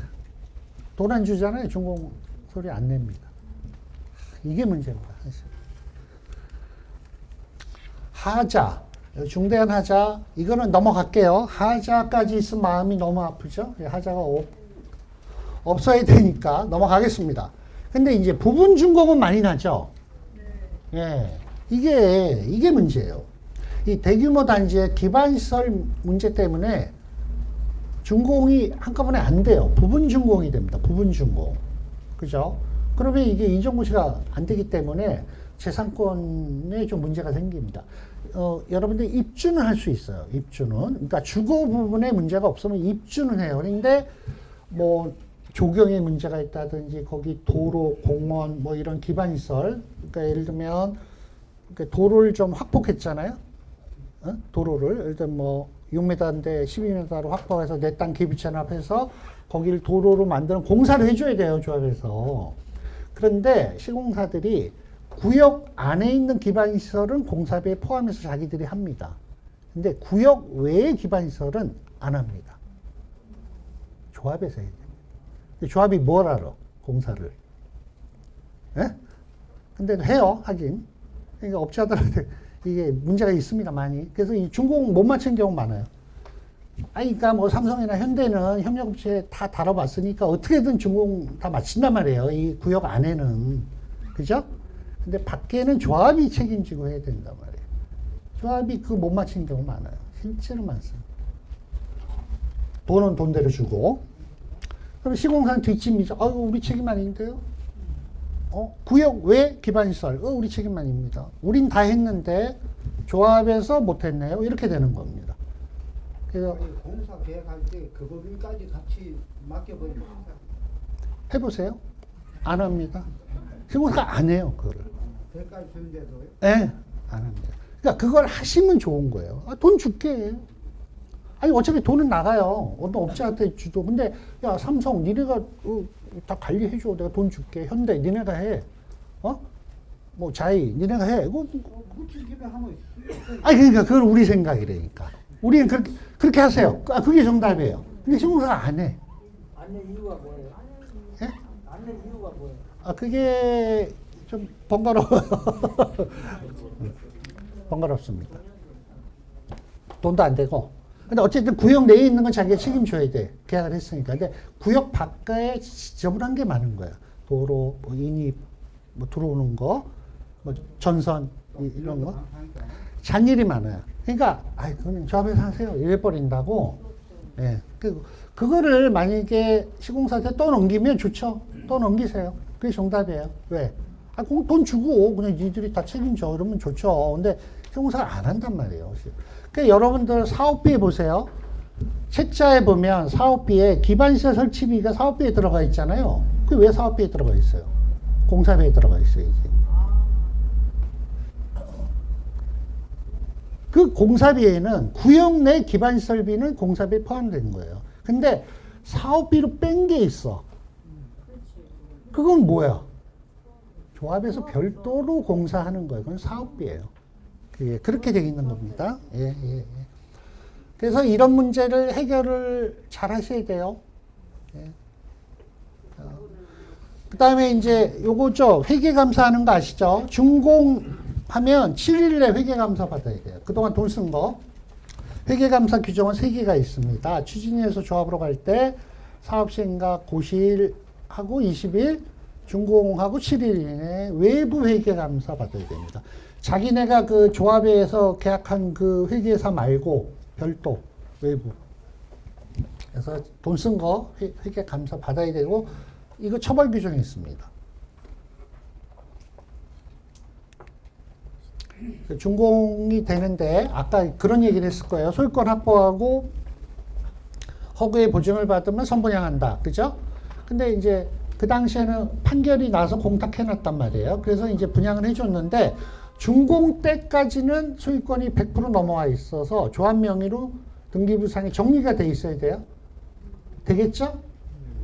돈 안 주잖아요, 준공서류 안 냅니다. 이게 문제입니다, 사실. 하자, 중대한 하자, 이거는 넘어갈게요. 하자까지 있으면 마음이 너무 아프죠? 하자가 없어야 되니까 넘어가겠습니다. 근데 이제 부분 준공은 많이 나죠? 예. 이게 문제예요. 이 대규모 단지의 기반시설 문제 때문에 준공이 한꺼번에 안 돼요. 부분 준공이 됩니다. 부분 준공. 그죠? 그러면 이게 이전고시가 안 되기 때문에 재산권에 좀 문제가 생깁니다. 여러분들 입주는 할 수 있어요. 입주는. 그러니까 주거 부분에 문제가 없으면 입주는 해요. 그런데 뭐 조경에 문제가 있다든지 거기 도로, 공원 뭐 이런 기반시설. 그러니까 예를 들면 도로를 좀 확폭했잖아요. 도로를 예를 들면 뭐 6m인데 12m로 확보해서 내 땅 기부채납해서 거기를 도로로 만드는 공사를 해줘야 돼요, 조합에서. 그런데 시공사들이 구역 안에 있는 기반시설은 공사비에 포함해서 자기들이 합니다. 근데 구역 외의 기반시설은 안 합니다. 조합에서 해야 돼요. 조합이 뭘 알아? 공사를. 예? 근데 해요, 하긴. 그러니까 업자들한테 이게 문제가 있습니다, 많이. 그래서 이 준공 못 맞춘 경우 많아요. 그러니까 뭐 삼성이나 현대는 협력업체 다 다뤄봤으니까 어떻게든 준공 다 맞춘단 말이에요. 이 구역 안에는. 그죠? 근데 밖에는 조합이 책임지고 해야 된단 말이에요. 조합이 그 못 맞춘 경우 많아요. 실제로 많습니다. 돈은 돈대로 주고. 그럼 시공사는 뒷짐이죠. 우리 책임 아닌데요? 구역 외 기반시설, 우리 책임 아닙니다. 우린 다 했는데 조합에서 못했네요. 이렇게 되는 겁니다. 그래서 공사 계획할 때 그 법인까지 같이 맡겨버리면 해보세요. 안 합니다. 시공사가 안 해요, 그거를. 대가를 주는데도요? 네, 안 합니다. 그러니까 그걸 하시면 좋은 거예요. 돈 줄게. 아니 어차피 돈은 나가요. 어떤 업자한테 주도. 근데 야 삼성 니네가 다 관리해줘. 내가 돈 줄게. 현대 니네가 해. 뭐 자이 니네가 해. 그치 김에 하면 아니 그러니까 그건 우리 생각이라니까. 우리는 그렇게 하세요. 그게 정답이에요. 근데 시공사가 안 해. 안 낸 이유가 뭐예요? 예? 안 낸 이유가 뭐예요? 그게 좀 번거로워요. 번거롭습니다. 돈도 안 되고. 근데 어쨌든 구역 내에 있는 건 자기가 책임져야 돼. 계약을 했으니까. 근데 구역 밖에 지저분한 게 많은 거야. 도로, 뭐 인입, 뭐 들어오는 거, 뭐 전선, 이런 거. 잔일이 많아요. 그러니까, 그냥 조합에서 하세요. 이래버린다고. 예. 그거를 만약에 시공사한테 또 넘기면 좋죠. 또 넘기세요. 그게 정답이에요. 왜? 돈 주고 그냥 니들이 다 책임져. 그러면 좋죠. 근데 시공사가 안 한단 말이에요. 그러니까 여러분들 사업비에 보세요. 책자에 보면 사업비에 기반시설 설치비가 사업비에 들어가 있잖아요. 그게 왜 사업비에 들어가 있어요? 공사비에 들어가 있어요, 이게. 그 공사비에는 구역 내 기반시설비는 공사비에 포함된 거예요. 근데 사업비로 뺀 게 있어. 그건 뭐야? 조합에서 별도로 공사하는 거예요. 그건 사업비예요. 그렇게 되어 있는 겁니다. 예. 그래서 이런 문제를 해결을 잘 하셔야 돼요. 예. 그 다음에 이제 요거죠. 회계감사하는 거 아시죠? 준공하면 7일 내 회계감사 받아야 돼요. 그동안 돈 쓴 거. 회계감사 규정은 3개가 있습니다. 추진위에서 조합으로 갈 때 사업시행과 고시일하고 20일, 준공하고 7일 이내에 외부 회계감사 받아야 됩니다. 자기네가 그 조합에서 계약한 그 회계사 말고 별도 외부. 그래서 돈 쓴 거 회계감사 받아야 되고 이거 처벌 규정이 있습니다. 준공이 되는데 아까 그런 얘기를 했을 거예요. 소유권 확보하고 허구의 보증을 받으면 선분양한다. 그죠? 근데 이제 그 당시에는 판결이 나서 공탁해놨단 말이에요. 그래서 이제 분양을 해줬는데 준공 때까지는 소유권이 100% 넘어와 있어서 조합 명의로 등기부상에 정리가 돼 있어야 돼요. 되겠죠?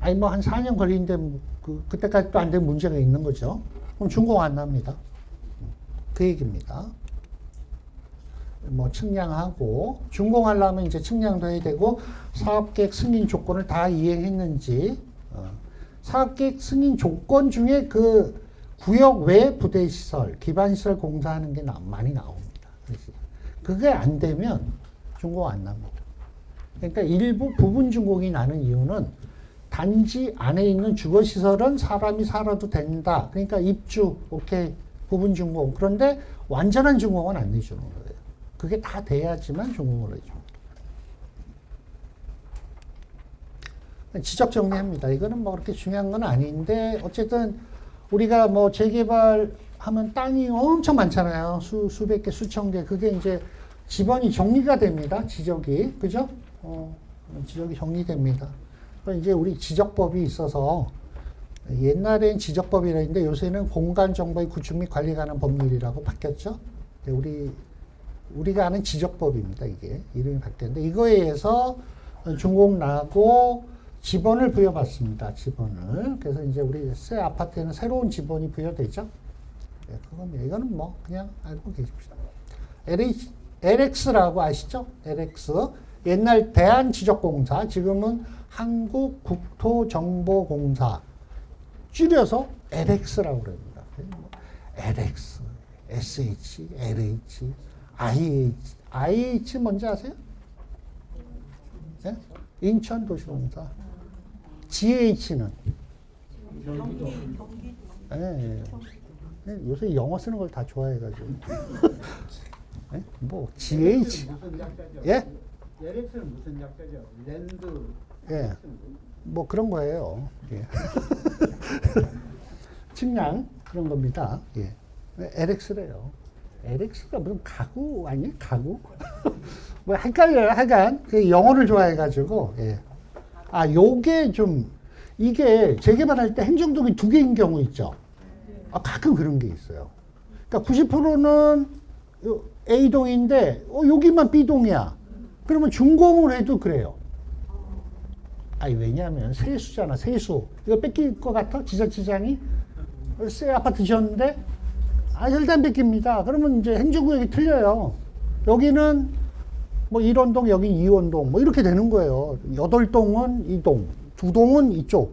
아니 뭐 한 4년 걸리는데 그때까지 또 안 된 문제가 있는 거죠. 그럼 준공 안 납니다. 그 얘기입니다. 뭐 측량하고 준공하려면 이제 측량도 해야 되고 사업계획 승인 조건을 다 이행했는지 사업계획 승인 조건 중에 그 구역 외 부대시설, 기반시설 공사하는 게 많이 나옵니다. 그게 안 되면 준공 안 납니다. 그러니까 일부 부분 준공이 나는 이유는 단지 안에 있는 주거시설은 사람이 살아도 된다. 그러니까 입주, 오케이, 부분 준공. 그런데 완전한 준공은 안 내주는 거예요. 그게 다 돼야지만 준공을 해줍니다. 지적 정리합니다. 이거는 뭐 그렇게 중요한 건 아닌데 어쨌든 우리가 뭐 재개발하면 땅이 엄청 많잖아요. 수백 개, 수천 개. 그게 이제 지번이 정리가 됩니다. 지적이. 그죠? 지적이 정리됩니다. 이제 우리 지적법이 있어서 옛날엔 지적법이라 했는데 요새는 공간정보의 구축 및 관리 관한 법률이라고 바뀌었죠. 우리가 아는 지적법입니다. 이게 이름이 바뀌었는데 이거에 의해서 준공 나고 지번을 부여받습니다. 지번을. 그래서 이제 우리 새 아파트에는 새로운 지번이 부여되죠. 네, 그겁니다. 이거는 뭐 그냥 알고 계십시다. LX라고 아시죠? LX. 옛날 대한지적공사, 지금은 한국국토정보공사. 줄여서 LX라고 그럽니다. LX, SH, LH, IH. IH 뭔지 아세요? 네? 인천도시공사. GH는? 네. 요새 영어 쓰는 걸 다 좋아해가지고. 네? 뭐, GH. 무슨 약자죠? 예? LX는 무슨 약자죠? 랜드. 예. 뭐 그런 거예요. 예. 측량 그런 겁니다. 예. LX래요. LX가 무슨 가구 아니에요? 가구? 뭐 헷갈려요. 하여간 그 영어를 좋아해가지고. 예. 아, 요게 좀 이게 재개발할 때 행정동이 2개인 경우 있죠. 아, 가끔 그런 게 있어요. 그러니까 90%는 A동인데 여기만 B동이야. 그러면 준공을 해도 그래요. 아니 왜냐하면 세수잖아. 세수. 이거 뺏길 것 같아? 지자체장이? 새 아파트 지었는데 절대 안 뺏깁니다. 그러면 이제 행정구역이 틀려요. 여기는 뭐 1원동, 여기 2원동 뭐 이렇게 되는 거예요. 8동은 이동, 2동은 이쪽.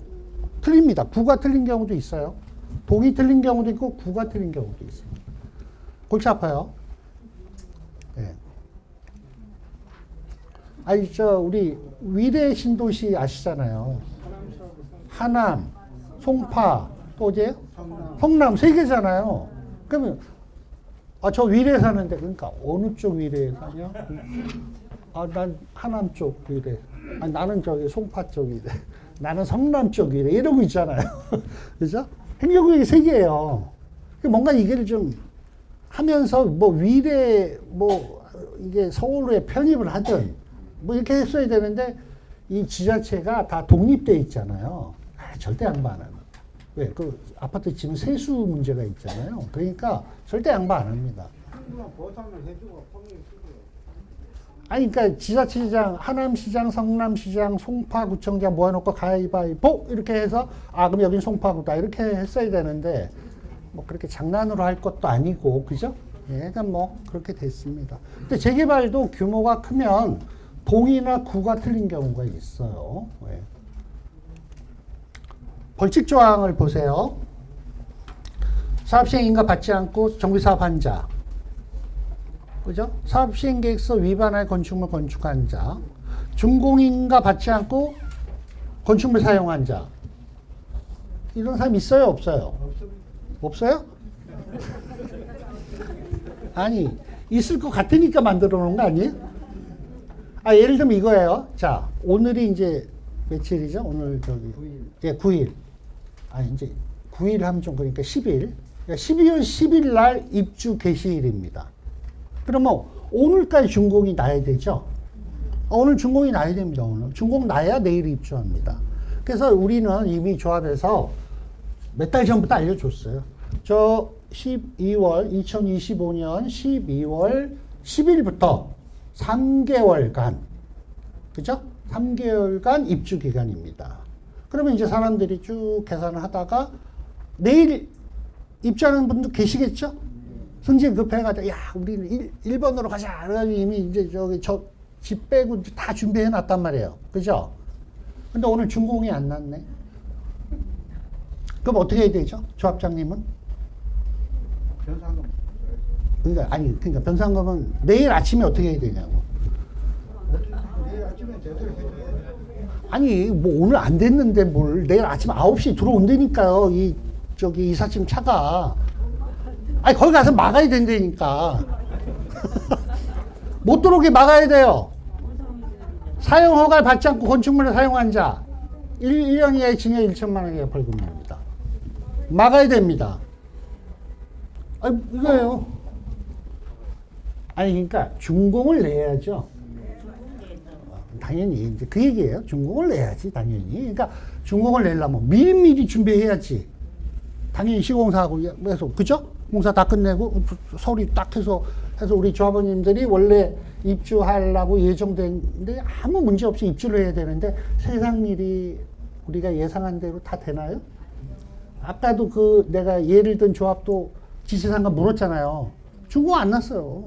틀립니다. 구가 틀린 경우도 있어요. 동이 틀린 경우도 있고 구가 틀린 경우도 있습니다. 골치 아파요. 네. 아니 우리 위례 신도시 아시잖아요. 하남, 송파, 또 어디예요? 성남 3개잖아요. 그러면 저 위례 사는데 그러니까 어느 쪽 위례에 사냐? 난 하남 쪽 위례. 나는 저기 송파 쪽 위례. 나는 성남 쪽 위례. 이러고 있잖아요. 그죠? 행정구역이 3개예요. 뭔가 이게 좀 하면서 뭐 위례 뭐 이게 서울에 편입을 하든 뭐 이렇게 했어야 되는데 이 지자체가 다 독립돼 있잖아요. 절대 양보 안 합니다. 왜? 그 아파트 지금 세수 문제가 있잖아요. 그러니까 절대 양보 안 합니다. 충분한 보상을 해주고 폭력시키고. 아니 그러니까 지자체장, 하남시장, 성남시장, 송파구청장 모아놓고 가위바위보 이렇게 해서 그럼 여긴 송파구다 이렇게 했어야 되는데 뭐 그렇게 장난으로 할 것도 아니고 그죠? 예, 그러니까 뭐 그렇게 됐습니다. 근데 재개발도 규모가 크면 동이나 구가 틀린 경우가 있어요. 예. 벌칙 조항을 보세요. 사업시행인가 받지 않고 정비사업한 자. 그죠? 사업시행계획서 위반할 건축물 건축한 자. 준공인가 받지 않고 건축물 사용한 자. 이런 사람 있어요? 없어요? 없어요? 아니, 있을 것 같으니까 만들어 놓은 거 아니에요? 예를 들면 이거예요. 자, 오늘이 이제 며칠이죠? 오늘 저기 9일. 예, 9일. 이제 9일 하면 좀 그러니까 10일. 그러니까 12월 10일 날 입주 개시일입니다. 그러면 오늘까지 준공이 나야 되죠? 오늘 준공이 나야 됩니다. 오늘 준공 나야 내일 입주합니다. 그래서 우리는 이미 조합에서 몇 달 전부터 알려줬어요. 저 2025년 12월 10일부터 3개월간, 그죠? 3개월간 입주 기간입니다. 그러면 이제 사람들이 쭉 계산을 하다가 내일 입주하는 분도 계시겠죠? 승진 급해가지고, 야, 우리는 1번으로 가자. 그래가지고 이미 이제 저기 집 빼고 다 준비해 놨단 말이에요. 그죠? 근데 오늘 준공이 안 났네. 그럼 어떻게 해야 되죠? 조합장님은? 변상금. 그러니까 변상금은 내일 아침에 어떻게 해야 되냐고. 내일 아침에 제대로 해줘야 돼. 아니, 뭐 오늘 안 됐는데 뭘 내일 아침 9시 들어온다니까요. 저기 이삿짐 차가. 아니, 거기 가서 막아야 된다니까. 못 들어오게 막아야 돼요. 사용 허가를 받지 않고 건축물을 사용한 자 1년 이하의 징역 1천만 원 이하 벌금입니다. 막아야 됩니다. 아니, 이거예요. 아니, 그러니까 준공을 내야죠. 당연히 이제 그 얘기예요. 준공을 내야지, 당연히. 그러니까 준공을 내려면 미리미리 준비해야지. 당연히 시공사하고 해서, 그죠? 공사 다 끝내고 서류 딱 해서 우리 조합원님들이 원래 입주하려고 예정된데 아무 문제 없이 입주를 해야 되는데 세상 일이 우리가 예상한 대로 다 되나요? 아까도 그 내가 예를 든 조합도 지시상가 물었잖아요. 준공 안 났어요.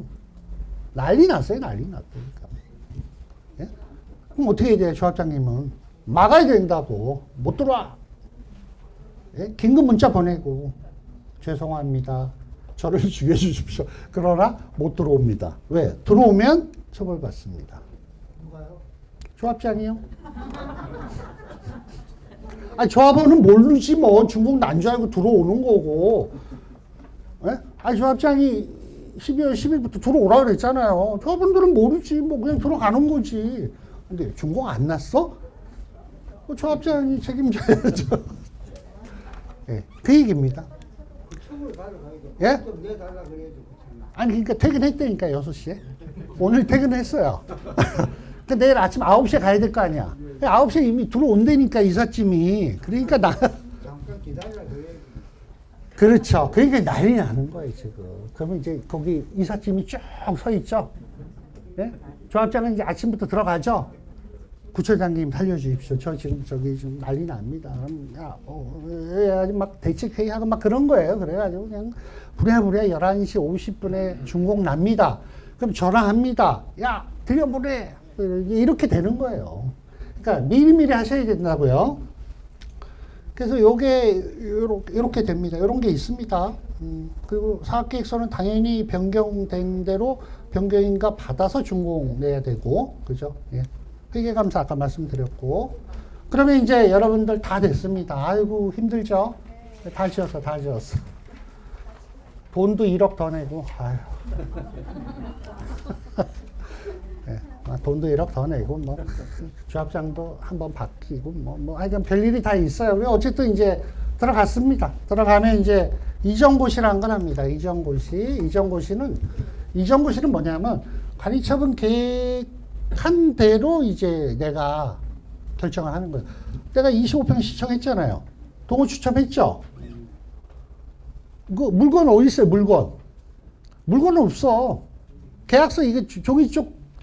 난리 났어요, 난리 났다니까. 예? 그럼 어떻게 해야 돼요, 조합장님은? 막아야 된다고. 못 들어와. 예? 긴급 문자 보내고. 죄송합니다. 저를 죽여주십시오. 그러나 못 들어옵니다. 왜? 들어오면 처벌받습니다. 누가요? 조합장이요? 아니, 조합원은 모르지 뭐. 중국 난 줄 알고 들어오는 거고. 예? 아니, 조합장이 12월 10일부터 들어오라 그랬잖아요. 조합원들은 모르지. 뭐 그냥 들어가는 거지. 근데 준공 안 났어? 조합장이 책임져야죠. 예, 그 얘기입니다. 춤을 가져가야죠. 예? 좀 내달라 그래야죠. 그렇잖아. 아니, 그러니까 퇴근했다니까, 6시에. 오늘 퇴근했어요. 그 내일 아침 9시에 가야 될 거 아니야. 9시에 이미 들어온다니까, 이삿짐이. 그러니까 잠깐 기다려 그래야지. 그렇죠. 그러니까 난리 나는 거예요, 지금. 그러면 이제 거기 이삿짐이 쭉 서 있죠. 예? 조합장은 이제 아침부터 들어가죠. 구청장님 살려주십시오. 저 지금 저기 좀 난리 납니다. 그럼 막 대책회의하고 막 그런 거예요. 그래가지고 그냥 부랴부랴 11시 50분에 준공 납니다. 그럼 전화합니다. 야, 들여보내. 이렇게 되는 거예요. 그러니까 미리미리 하셔야 된다고요. 그래서 요게 이렇게 됩니다. 이런 게 있습니다. 그리고 사업계획서는 당연히 변경된 대로 변경인가 받아서 준공 내야 되고, 그죠? 예. 회계감사 아까 말씀드렸고. 그러면 이제 여러분들 다 됐습니다. 아이고, 힘들죠? 다 지었어. 돈도 1억 더 내고, 아유. 예, 돈도 1억 더 내고, 뭐, 조합장도 한번 바뀌고, 하여간 별일이 다 있어요. 우리 어쨌든 이제 들어갔습니다. 들어가면 이제 이전고시라는 걸 합니다. 이전고시는 뭐냐면, 관리처분 계획한 대로 이제 내가 결정을 하는 거예요. 내가 25평 시청했잖아요. 동호 추첨했죠? 그 물건 어디 있어요, 물건은 없어. 계약서 이게 종이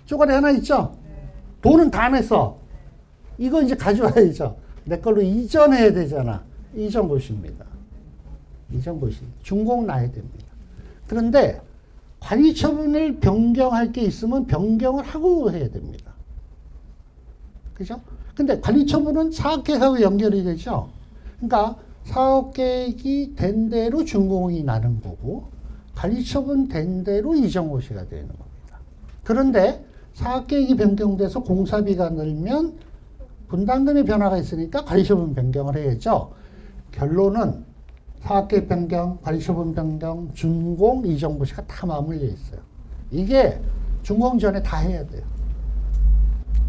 쪼가리 하나 있죠? 돈은 다 냈어. 이거 이제 가져와야죠. 내 걸로 이전해야 되잖아. 이전고시입니다. 이전고시. 준공 나야 됩니다. 그런데 관리처분을 변경할 게 있으면 변경을 하고 해야 됩니다. 그죠? 근데 관리처분은 사업계획하고 연결이 되죠? 그러니까 사업계획이 된 대로 준공이 나는 거고, 관리처분 된 대로 이전고시가 되는 겁니다. 그런데 사업계획이 변경돼서 공사비가 늘면 분담금의 변화가 있으니까 관리처분 변경을 해야죠. 결론은 사업계획 변경, 관리처분 변경, 준공, 이전고시가 다 맞물려 있어요. 이게 준공 전에 다 해야 돼요.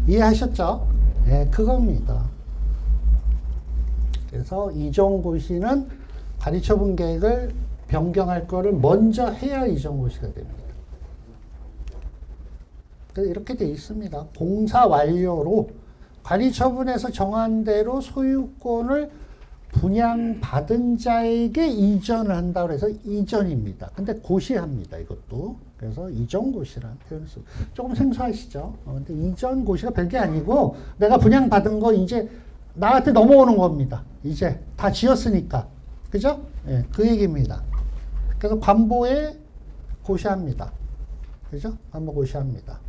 이해하셨죠? 네, 그겁니다. 그래서 이전고시는 관리처분 계획을 변경할 거를 먼저 해야 이전고시가 됩니다. 그래서 이렇게 돼 있습니다. 공사 완료로 관리처분에서 정한 대로 소유권을 분양받은 자에게 이전을 한다고 해서 이전입니다. 근데 고시합니다. 이것도. 그래서 이전고시라는 표현을 쓰고. 조금 생소하시죠? 근데 이전고시가 별게 아니고 내가 분양받은 거 이제 나한테 넘어오는 겁니다. 이제 다 지었으니까. 그죠? 예, 그 얘기입니다. 그래서 관보에 고시합니다. 그죠? 관보 고시합니다.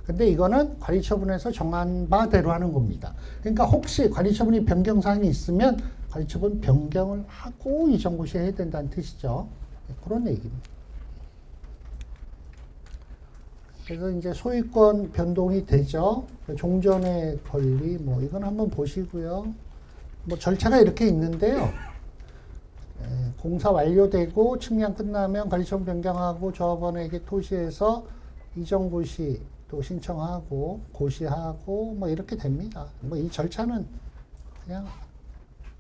근데 이거는 관리처분에서 정한 바대로 하는 겁니다. 그러니까 혹시 관리처분이 변경사항이 있으면 관리처분 변경을 하고 이전고시 해야 된다는 뜻이죠. 그런 얘기입니다. 그래서 이제 소유권 변동이 되죠. 종전의 권리, 뭐, 이건 한번 보시고요. 뭐, 절차가 이렇게 있는데요. 공사 완료되고 측량 끝나면 관리처분 변경하고 조합원에게 토시해서 이전고시 또 신청하고 고시하고 뭐 이렇게 됩니다. 뭐 이 절차는 그냥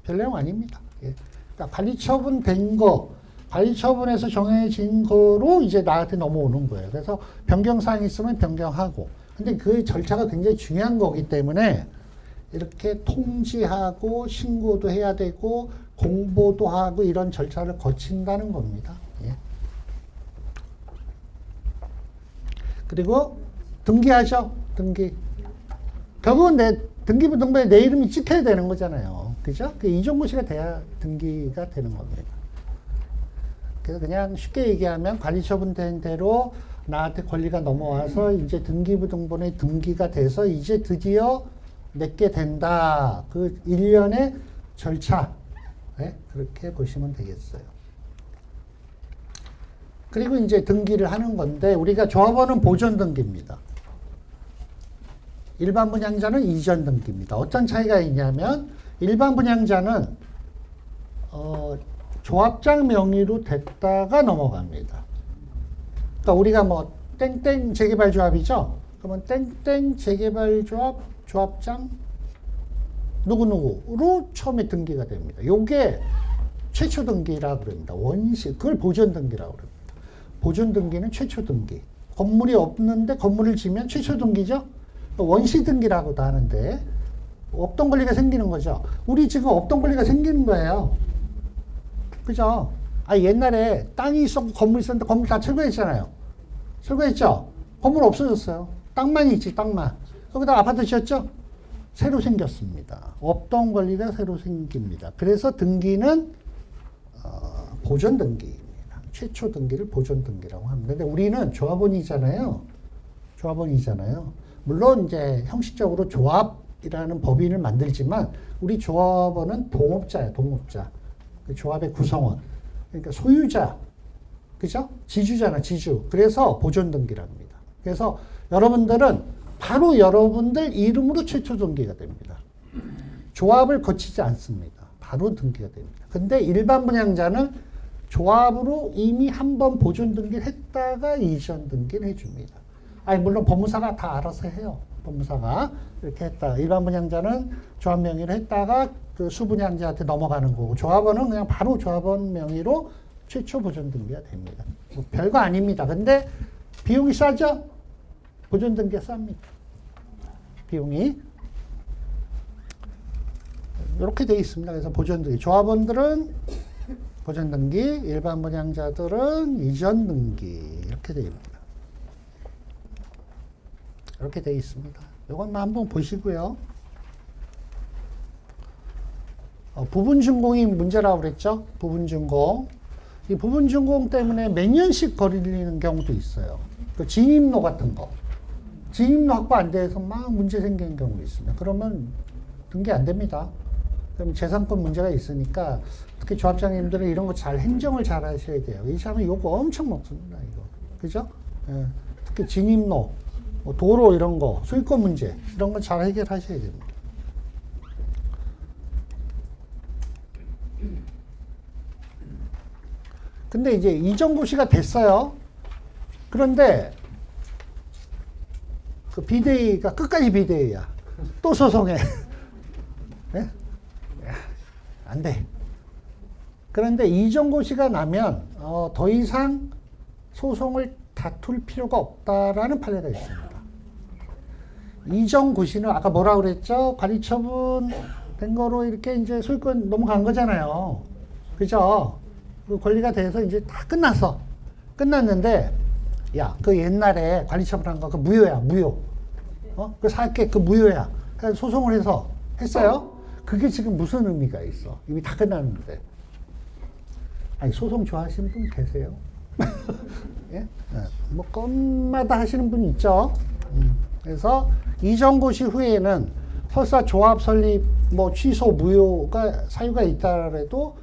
별 내용 아닙니다. 예. 그러니까 관리처분 된 거, 관리처분에서 정해진 거로 이제 나한테 넘어오는 거예요. 그래서 변경사항이 있으면 변경하고. 근데 그 절차가 굉장히 중요한 거기 때문에 이렇게 통지하고 신고도 해야 되고 공보도 하고 이런 절차를 거친다는 겁니다. 예. 그리고 등기하죠. 등기. 결국은 내 등기부등본에 내 이름이 찍혀야 되는 거잖아요. 그죠? 그 이전고시가 돼야 등기가 되는 겁니다. 그래서 그냥 쉽게 얘기하면 관리처분된 대로 나한테 권리가 넘어와서 이제 등기부등본에 등기가 돼서 이제 드디어 내게 된다. 그 일련의 절차. 네? 그렇게 보시면 되겠어요. 그리고 이제 등기를 하는 건데 우리가 조합원은 보존 등기입니다. 일반 분양자는 이전 등기입니다. 어떤 차이가 있냐면 일반 분양자는 조합장 명의로 됐다가 넘어갑니다. 그러니까 우리가 뭐 땡땡 재개발조합이죠. 그러면 땡땡 재개발조합 조합장 누구누구로 처음에 등기가 됩니다. 요게 최초 등기라고 그럽니다. 원시 그걸 보존 등기라고 그럽니다. 보존 등기는 최초 등기. 건물이 없는데 건물을 지면 최초 등기죠. 원시 등기라고도 하는데 없던 권리가 생기는 거죠. 우리 지금 없던 권리가 생기는 거예요. 그죠? 아 옛날에 땅이 있었고 건물이 있었는데 건물 다 철거했잖아요. 철거했죠? 건물 없어졌어요. 땅만 있지 땅만. 거기다 아파트 지었죠? 새로 생겼습니다. 없던 권리가 새로 생깁니다. 그래서 등기는 보존 등기입니다. 최초 등기를 보존 등기라고 합니다. 근데 우리는 조합원이잖아요. 조합원이잖아요. 물론 이제 형식적으로 조합이라는 법인을 만들지만 우리 조합원은 동업자예요. 동업자. 그 조합의 구성원. 그러니까 소유자. 그죠? 지주잖아. 지주. 그래서 보존 등기를 합니다. 그래서 여러분들은 바로 여러분들 이름으로 최초 등기가 됩니다. 조합을 거치지 않습니다. 바로 등기가 됩니다. 근데 일반 분양자는 조합으로 이미 한번 보존 등기를 했다가 이전 등기를 해줍니다. 아니 물론 법무사가 다 알아서 해요. 법무사가 이렇게 했다. 일반 분양자는 조합 명의로 했다가 그 수분양자한테 넘어가는 거고 조합원은 그냥 바로 조합원 명의로 최초 보존 등기가 됩니다. 뭐 별거 아닙니다. 근데 비용이 싸죠? 보존 등기가 쌉니다. 비용이 이렇게 되어 있습니다. 그래서 보존 등기 조합원들은 보존 등기, 일반 분양자들은 이전 등기 이렇게 되어 있습니다. 이렇게 되어 있습니다. 이것만 한번 보시고요. 부분준공이 문제라고 그랬죠? 부분준공. 이 부분준공 때문에 몇 년씩 거리는 경우도 있어요. 그 진입로 같은 거. 진입로 확보 안 돼서 막 문제 생기는 경우도 있습니다. 그러면 등기 안 됩니다. 그럼 재산권 문제가 있으니까 특히 조합장님들은 이런 거 잘 행정을 잘 하셔야 돼요. 이 사람은 요거 엄청 먹습니다. 이거. 그죠? 예. 특히 진입로, 뭐 도로 이런 거, 소유권 문제 이런 거 잘 해결하셔야 됩니다. 근데 이제 이전고시가 됐어요. 그런데 그 비대위가 끝까지 비대위야. 또 소송해. 네? 안 돼. 그런데 이전고시가 나면 더 이상 소송을 다툴 필요가 없다라는 판례가 있습니다. 이전고시는 아까 뭐라고 그랬죠? 관리처분 된 거로 이렇게 이제 소유권 넘어간 거잖아요. 그죠? 그 권리가 돼서 이제 다 끝났어. 끝났는데, 야, 그 옛날에 관리처분한 거, 그 무효야, 무효. 그 살게, 그 무효야. 그래서 소송을 해서 했어요. 그게 지금 무슨 의미가 있어? 이미 다 끝났는데. 아니, 소송 좋아하시는 분 계세요? 예? 뭐, 건마다 하시는 분 있죠? 그래서 이전고시 후에는 설사 조합 설립, 뭐, 취소, 무효가 사유가 있다라도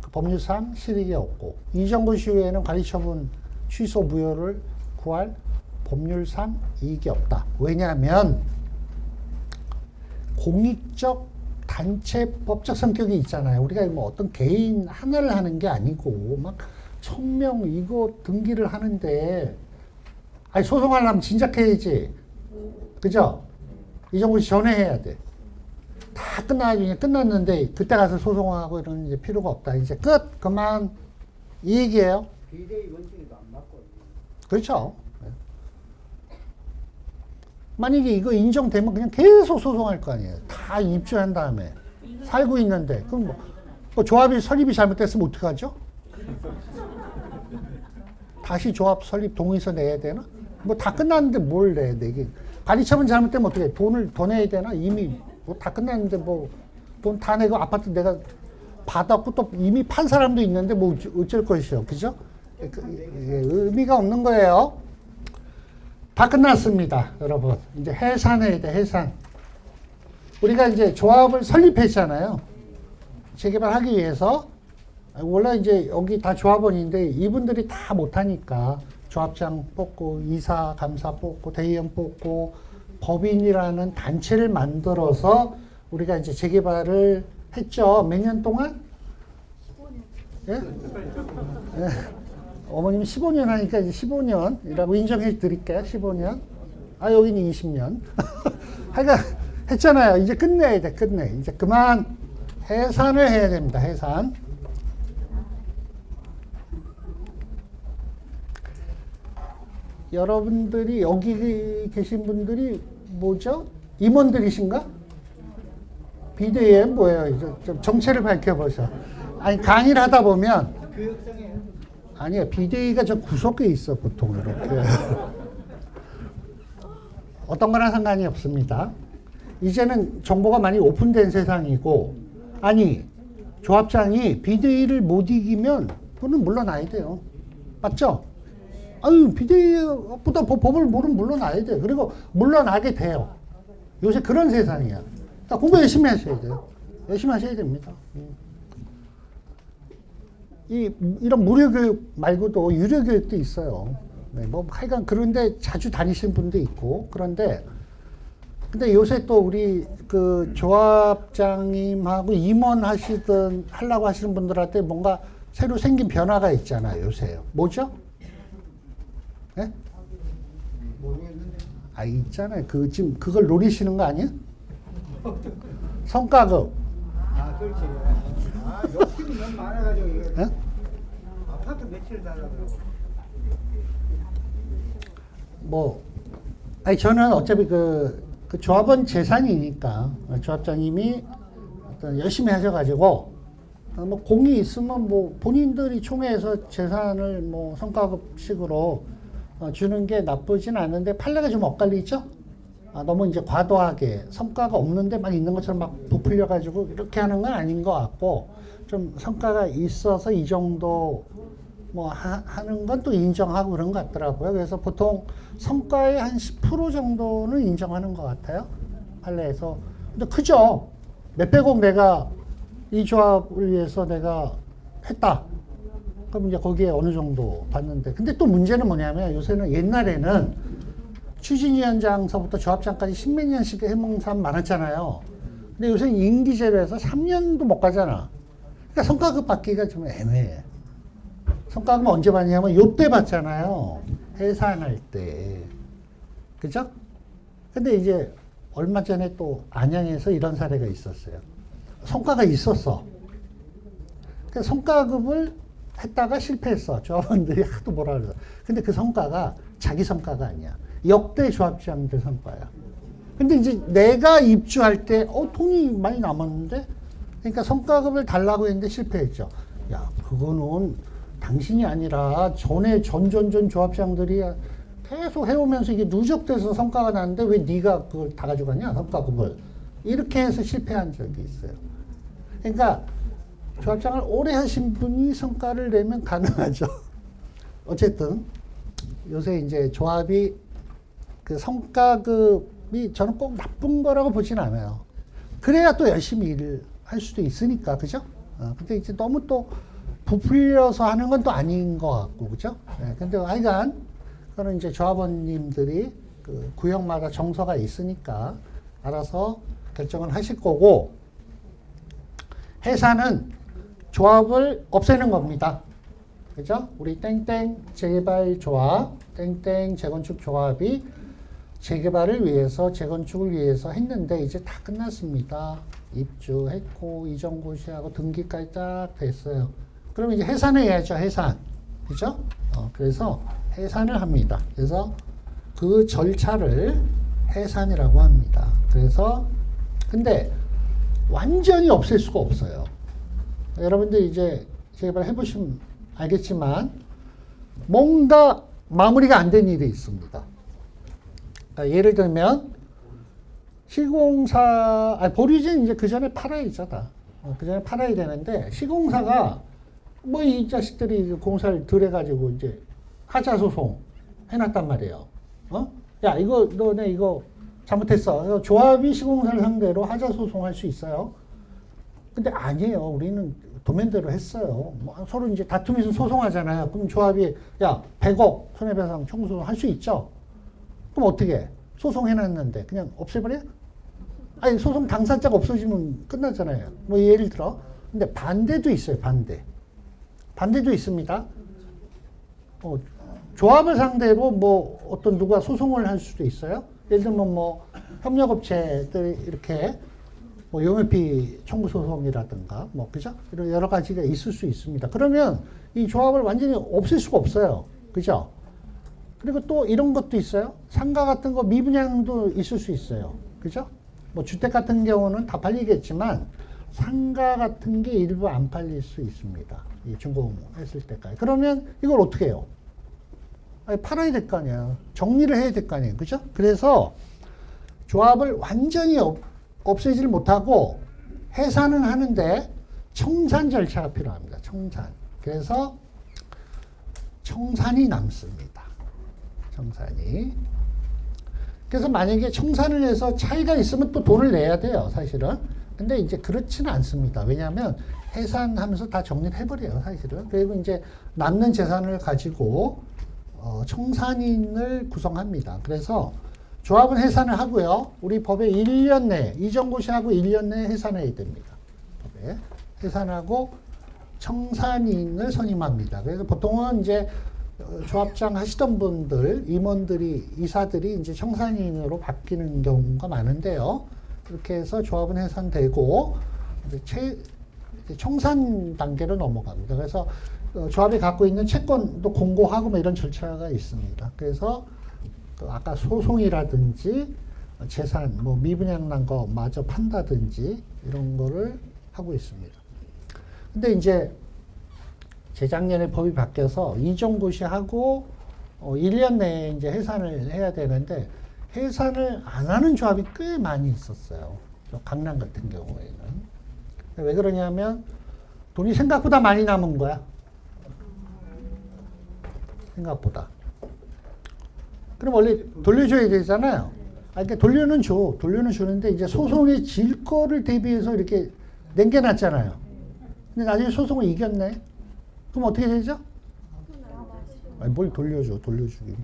그 법률상 실익이 없고, 이전고시 후에는 관리처분 취소, 무효를 구할 법률상 이익이 없다. 왜냐하면, 공익적 단체 법적 성격이 있잖아요. 우리가 뭐 어떤 개인 하나를 하는 게 아니고 막 1000명 이거 등기를 하는데 아니 소송하려면 진작 해야지. 그죠? 이전고시 전에 해야 돼. 다 끝났는데 그때 가서 소송하고 이런 이제 필요가 없다. 이제 끝. 그만. 이 얘기예요. 비대위 원칙에도 안 맞고. 그렇죠. 만약에 이거 인정되면 그냥 계속 소송할 거 아니에요. 다 입주한 다음에 살고 있는데 그럼 뭐 조합이 설립이 잘못됐으면 어떡하죠? 다시 조합 설립 동의서 내야 되나? 뭐 다 끝났는데 뭘 내게 관리처분 잘못되면 어떻게 돈을 더 내야 되나? 이미 뭐 다 끝났는데 뭐 돈 다 내고 아파트 내가 받았고 또 이미 판 사람도 있는데 뭐 어쩔 것이요, 그죠? 의미가 없는 거예요. 다 끝났습니다, 여러분. 이제 해산해야 돼, 해산. 우리가 이제 조합을 설립했잖아요. 재개발하기 위해서. 원래 이제 여기 다 조합원인데 이분들이 다 못하니까 조합장 뽑고, 이사, 감사 뽑고, 대의원 뽑고, 법인이라는 단체를 만들어서 우리가 이제 재개발을 했죠. 몇 년 동안? 15년. 예? 예. 어머님이 15년 하니까 이제 15년이라고 인정해 드릴게요. 15년. 아, 여기는 20년. 하여간 했잖아요. 이제 끝내야 돼, 끝내. 이제 그만 해산을 해야 됩니다, 해산. 여러분들이, 여기 계신 분들이 뭐죠? 임원들이신가? 비대위에 뭐예요? 이제 좀 정체를 밝혀보셔. 아니, 강의를 하다 보면 교육성에 아니야, 비대위가 저 구석에 있어, 보통 이렇게. 어떤 거랑 상관이 없습니다. 이제는 정보가 많이 오픈된 세상이고, 아니, 조합장이 비대위를 못 이기면 그는 물러나야 돼요. 맞죠? 아유, 비대위보다 법을 모르면 물러나야 돼. 그리고 물러나게 돼요. 요새 그런 세상이야. 다 공부 열심히 하셔야 돼요. 열심히 하셔야 됩니다. 이런 무료교육 말고도 유료교육도 있어요. 네, 뭐 하여간 그런데 자주 다니시는 분도 있고 그런데 근데 요새 또 우리 그 조합장님하고 임원 하려고 하시는 분들한테 뭔가 새로 생긴 변화가 있잖아요. 요새 뭐죠? 네? 모르겠는데. 아 있잖아요. 그 지금 그걸 노리시는 거 아니야? 성과급. 아, 그렇지. 아, 욕심이 너무 많아가지고 이거. 네? 아파트 며칠 달라고. 뭐, 아니, 저는 어차피 그 조합원 재산이니까, 조합장님이 어떤 열심히 하셔가지고, 뭐, 공이 있으면 뭐, 본인들이 총회에서 재산을 뭐, 성과급식으로 주는 게 나쁘진 않은데, 판례가 좀 엇갈리죠? 너무 이제 과도하게 성과가 없는데 막 있는 것처럼 막 부풀려가지고 이렇게 하는 건 아닌 것 같고, 좀 성과가 있어서 이 정도 뭐 하는 건 또 인정하고 그런 것 같더라고요. 그래서 보통 성과의 한 10% 정도는 인정하는 것 같아요. 판례에서. 근데 크죠? 몇백억 내가 이 조합을 위해서 내가 했다. 그럼 이제 거기에 어느 정도 받는데. 근데 또 문제는 뭐냐면 요새는 옛날에는 추진위원장서부터 조합장까지 10몇 년씩 해먹는 사람 많았잖아요. 근데 요새는 임기제로 해서 3년도 못 가잖아. 그러니까 성과급 받기가 좀 애매해. 성과급은 언제 받냐면 요때 받잖아요. 해산할 때. 그죠? 근데 이제 얼마 전에 또 안양에서 이런 사례가 있었어요. 성과가 있었어. 그러니까 성과급을 했다가 실패했어. 조합원들이 하도 뭐라 그래서. 근데 그 성과가 자기 성과가 아니야. 역대 조합장들 성과야. 근데 이제 내가 입주할 때, 돈이 많이 남았는데? 그러니까 성과급을 달라고 했는데 실패했죠. 야, 그거는 당신이 아니라 전에 전전전 조합장들이 계속 해오면서 이게 누적돼서 성과가 나는데 왜 네가 그걸 다 가져가냐, 성과급을. 이렇게 해서 실패한 적이 있어요. 그러니까 조합장을 오래 하신 분이 성과를 내면 가능하죠. 어쨌든 요새 이제 조합이 그 성과급이 저는 꼭 나쁜 거라고 보진 않아요. 그래야 또 열심히 일을 할 수도 있으니까, 그죠? 근데 이제 너무 또 부풀려서 하는 건 또 아닌 것 같고, 그죠? 네, 근데 하여간 그거는 이제 조합원님들이 그 구역마다 정서가 있으니까 알아서 결정을 하실 거고, 해산은 조합을 없애는 겁니다. 그죠? 우리 땡땡 재개발 조합, 땡땡 재건축 조합이 재개발을 위해서, 재건축을 위해서 했는데 이제 다 끝났습니다. 입주했고, 이전고시하고 등기까지 딱 됐어요. 그러면 이제 해산을 해야죠, 해산. 그죠? 그래서 해산을 합니다. 그래서 그 절차를 해산이라고 합니다. 그래서, 근데 완전히 없앨 수가 없어요. 여러분들 이제 재개발 해보시면 알겠지만, 뭔가 마무리가 안 된 일이 있습니다. 그러니까 예를 들면, 시공사, 보류지는 이제 그 전에 팔아야죠, 다. 그 전에 팔아야 되는데, 시공사가 뭐 이 자식들이 공사를 덜 해가지고 이제 하자소송 해놨단 말이에요. 야, 이거, 너네 이거 잘못했어. 그래서 조합이 시공사를 상대로 하자소송 할 수 있어요. 근데 아니에요. 우리는 도면대로 했어요. 뭐 서로 이제 다툼이 있으면 소송하잖아요. 그럼 조합이, 야, 100억 손해배상 청구 할 수 있죠? 그럼 어떻게 해? 소송해놨는데 그냥 없애버려? 아니, 소송 당사자가 없어지면 끝나잖아요. 뭐 예를 들어. 근데 반대도 있어요, 반대. 반대도 있습니다. 조합을 상대로 뭐 어떤 누가 소송을 할 수도 있어요. 예를 들면 뭐 협력업체들 이렇게 뭐 용역비 청구 소송이라든가 뭐 그죠? 이런 여러 가지가 있을 수 있습니다. 그러면 이 조합을 완전히 없앨 수가 없어요. 그죠? 그리고 또 이런 것도 있어요. 상가 같은 거 미분양도 있을 수 있어요. 그죠? 뭐 주택 같은 경우는 다 팔리겠지만 상가 같은 게 일부 안 팔릴 수 있습니다. 이 준공했을 때까지. 그러면 이걸 어떻게 해요? 아니, 팔아야 될 거 아니야. 정리를 해야 될 거 아니에요. 그죠? 그래서 조합을 완전히 없애지를 못하고 해산은 하는데 청산 절차가 필요합니다. 청산. 그래서 청산이 남습니다. 청산이. 그래서 만약에 청산을 해서 차이가 있으면 또 돈을 내야 돼요. 사실은. 근데 이제 그렇지는 않습니다. 왜냐하면 해산하면서 다 정리를 해버려요. 사실은. 그리고 이제 남는 재산을 가지고 청산인을 구성합니다. 그래서 조합은 해산을 하고요. 우리 법에 1년 내에, 이전고시하고 1년 내에 해산해야 됩니다. 법에. 해산하고 청산인을 선임합니다. 그래서 보통은 이제 조합장 하시던 분들, 임원들이, 이사들이 이제 청산인으로 바뀌는 경우가 많은데요. 이렇게 해서 조합은 해산되고, 이제 청산 단계로 넘어갑니다. 그래서 조합이 갖고 있는 채권도 공고하고 뭐 이런 절차가 있습니다. 그래서 아까 소송이라든지 재산, 뭐 미분양 난 거 마저 판다든지 이런 거를 하고 있습니다. 근데 이제 재작년에 법이 바뀌어서 이전고시하고 1년 내에 이제 해산을 해야 되는데 해산을 안 하는 조합이 꽤 많이 있었어요. 강남 같은 경우에는. 왜 그러냐면 돈이 생각보다 많이 남은 거야. 생각보다. 그럼 원래 돌려줘야 되잖아요. 그러니까 돌려는 줘. 돌려는 주는데 이제 소송에 질 거를 대비해서 이렇게 남겨놨잖아요. 근데 나중에 소송을 이겼네. 그럼 어떻게 되죠? 아니, 뭘 돌려줘. 돌려주기.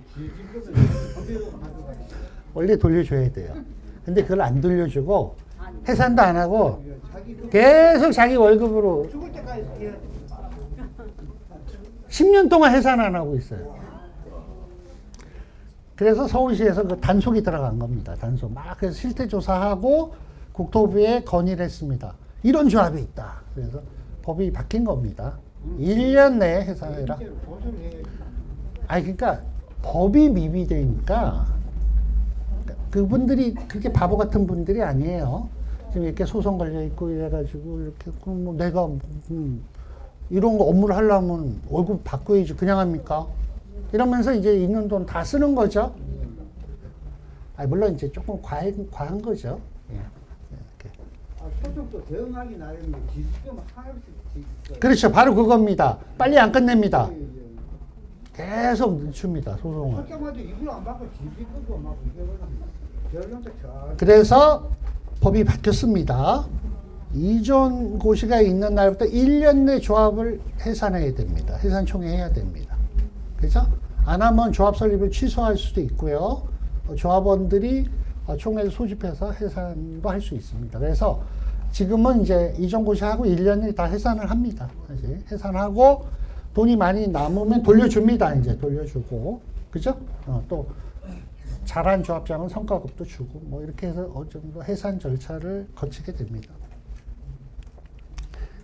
원래 돌려줘야 돼요. 근데 그걸 안 돌려주고 해산도 안 하고 계속 자기 월급으로 10년 동안 해산 안 하고 있어요. 그래서 서울시에서 그 단속이 들어간 겁니다. 단속. 막 그래서 실태조사하고 국토부에 건의를 했습니다. 이런 조합이 있다. 그래서 법이 바뀐 겁니다. 1년 내에 해산해라. 아니, 그러니까 법이 미비되니까 그분들이 그렇게 바보 같은 분들이 아니에요. 지금 이렇게 소송 걸려 있고 이래가지고 이렇게 그럼 뭐 내가 이런 거 업무를 하려면 월급 바꿔야지 그냥 합니까? 이러면서 이제 있는 돈 다 쓰는 거죠. 물론 이제 조금 과한 거죠. 예. 이렇게. 소송도 대응하기 나름이면 지수금 하나씩 그렇죠. 바로 그겁니다. 빨리 안 끝냅니다. 계속 늦춥니다. 소송을. 설정마다 이걸 안 받고 지수금도 막 이게 결론도 잘. 그래서 법이 바뀌었습니다. 이전 고시가 있는 날부터 1년 내 조합을 해산해야 됩니다. 해산총회 해야 됩니다. 그죠? 안 하면 조합 설립을 취소할 수도 있고요. 조합원들이 총회를 소집해서 해산도 할 수 있습니다. 그래서 지금은 이제 이전 고시하고 1년에 다 해산을 합니다. 이제 해산하고 돈이 많이 남으면 돌려줍니다. 이제 돌려주고. 그죠? 또 잘한 조합장은 성과급도 주고 뭐 이렇게 해서 어느 정도 해산 절차를 거치게 됩니다.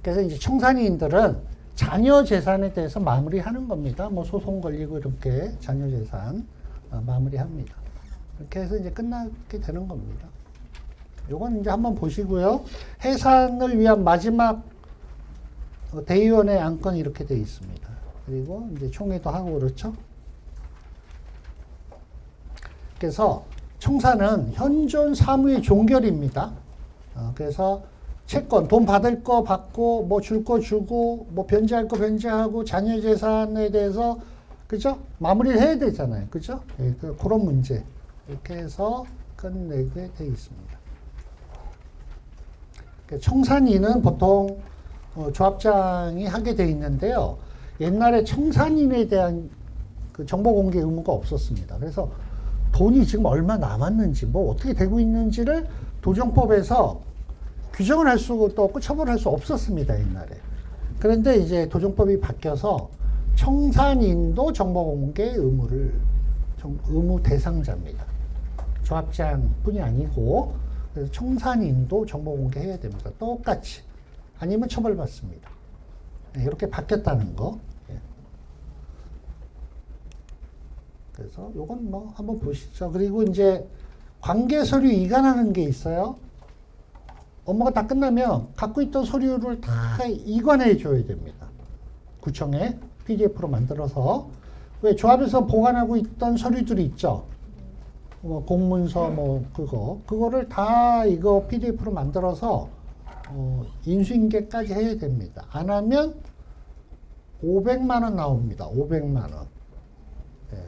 그래서 이제 청산인들은 자녀 재산에 대해서 마무리하는 겁니다. 뭐 소송 걸리고 이렇게 자녀 재산 마무리합니다. 이렇게 해서 이제 끝나게 되는 겁니다. 요건 이제 한번 보시고요. 해산을 위한 마지막 대의원의 안건이 이렇게 되어 있습니다. 그리고 이제 총회도 하고 그렇죠. 그래서 청산은 현존 사무의 종결입니다. 그래서 채권, 돈 받을 거 받고, 뭐 줄 거 주고, 뭐 변제할 거 변제하고, 자녀 재산에 대해서, 그죠? 마무리를 해야 되잖아요. 그죠? 예, 그런 문제. 이렇게 해서 끝내게 되어 있습니다. 청산인은 보통 조합장이 하게 되어 있는데요. 옛날에 청산인에 대한 그 정보 공개 의무가 없었습니다. 그래서 돈이 지금 얼마 남았는지, 뭐 어떻게 되고 있는지를 도정법에서 규정을 할 수도 없고 처벌할 수 없었습니다, 옛날에. 그런데 이제 도정법이 바뀌어서 청산인도 정보 공개 의무 대상자입니다. 조합장뿐이 아니고, 그래서 청산인도 정보 공개해야 됩니다. 똑같이. 아니면 처벌받습니다. 네, 이렇게 바뀌었다는 거. 네. 그래서 요건 뭐 한번 보시죠. 그리고 이제 관계 서류 이관하는 게 있어요. 업무가 다 끝나면 갖고 있던 서류를 다 이관해 줘야 됩니다. 구청에 PDF로 만들어서. 왜 조합에서 보관하고 있던 서류들이 있죠. 뭐 공문서 뭐 그거를 다 이거 PDF로 만들어서 인수인계까지 해야 됩니다. 안 하면 500만 원 나옵니다. 500만 원. 네.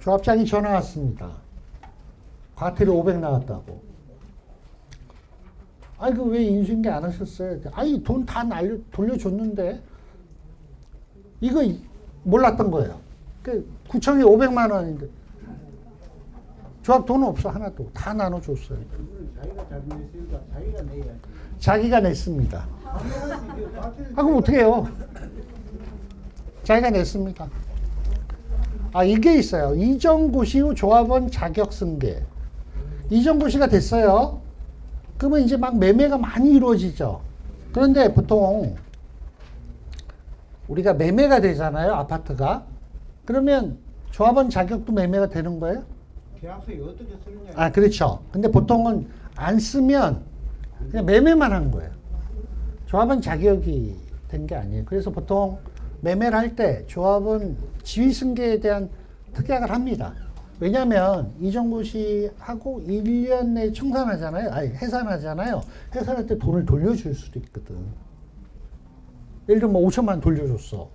조합장이 전화 왔습니다. 과태료 500 나왔다고. 아니, 왜 인수인계 안 하셨어요? 아니, 돈 다 돌려줬는데, 이거 몰랐던 거예요. 구청이 500만 원인데, 조합 돈 없어, 하나도. 다 나눠줬어요. 자기가 잘못했으니까 자기가 내야지. 자기가 냈습니다. 그럼 어떻게 해요? 자기가 냈습니다. 이게 있어요. 이전고시 후 조합원 자격 승계. 이전고시가 됐어요. 그러면 이제 막 매매가 많이 이루어지죠. 그런데 보통 우리가 매매가 되잖아요, 아파트가. 그러면 조합원 자격도 매매가 되는 거예요? 계약서에 어떻게 쓰느냐. 그렇죠. 근데 보통은 안 쓰면 그냥 매매만 한 거예요. 조합원 자격이 된 게 아니에요. 그래서 보통 매매를 할 때 조합은 지위승계에 대한 특약을 합니다. 왜냐하면 이전고시하고 1년 내에 청산하잖아요. 해산하잖아요. 해산할 때 돈을 돌려줄 수도 있거든. 예를 들면 뭐 5천만 원 돌려줬어.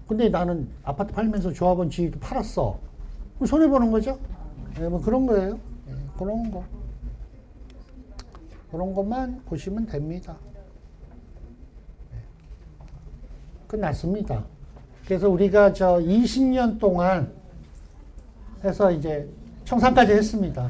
근데 나는 아파트 팔면서 조합원 지위도 팔았어. 그럼 손해보는 거죠? 네, 뭐 그런 거예요. 네, 그런 거. 그런 것만 보시면 됩니다. 네. 끝났습니다. 그래서 우리가 20년 동안 해서 이제 청산까지 했습니다.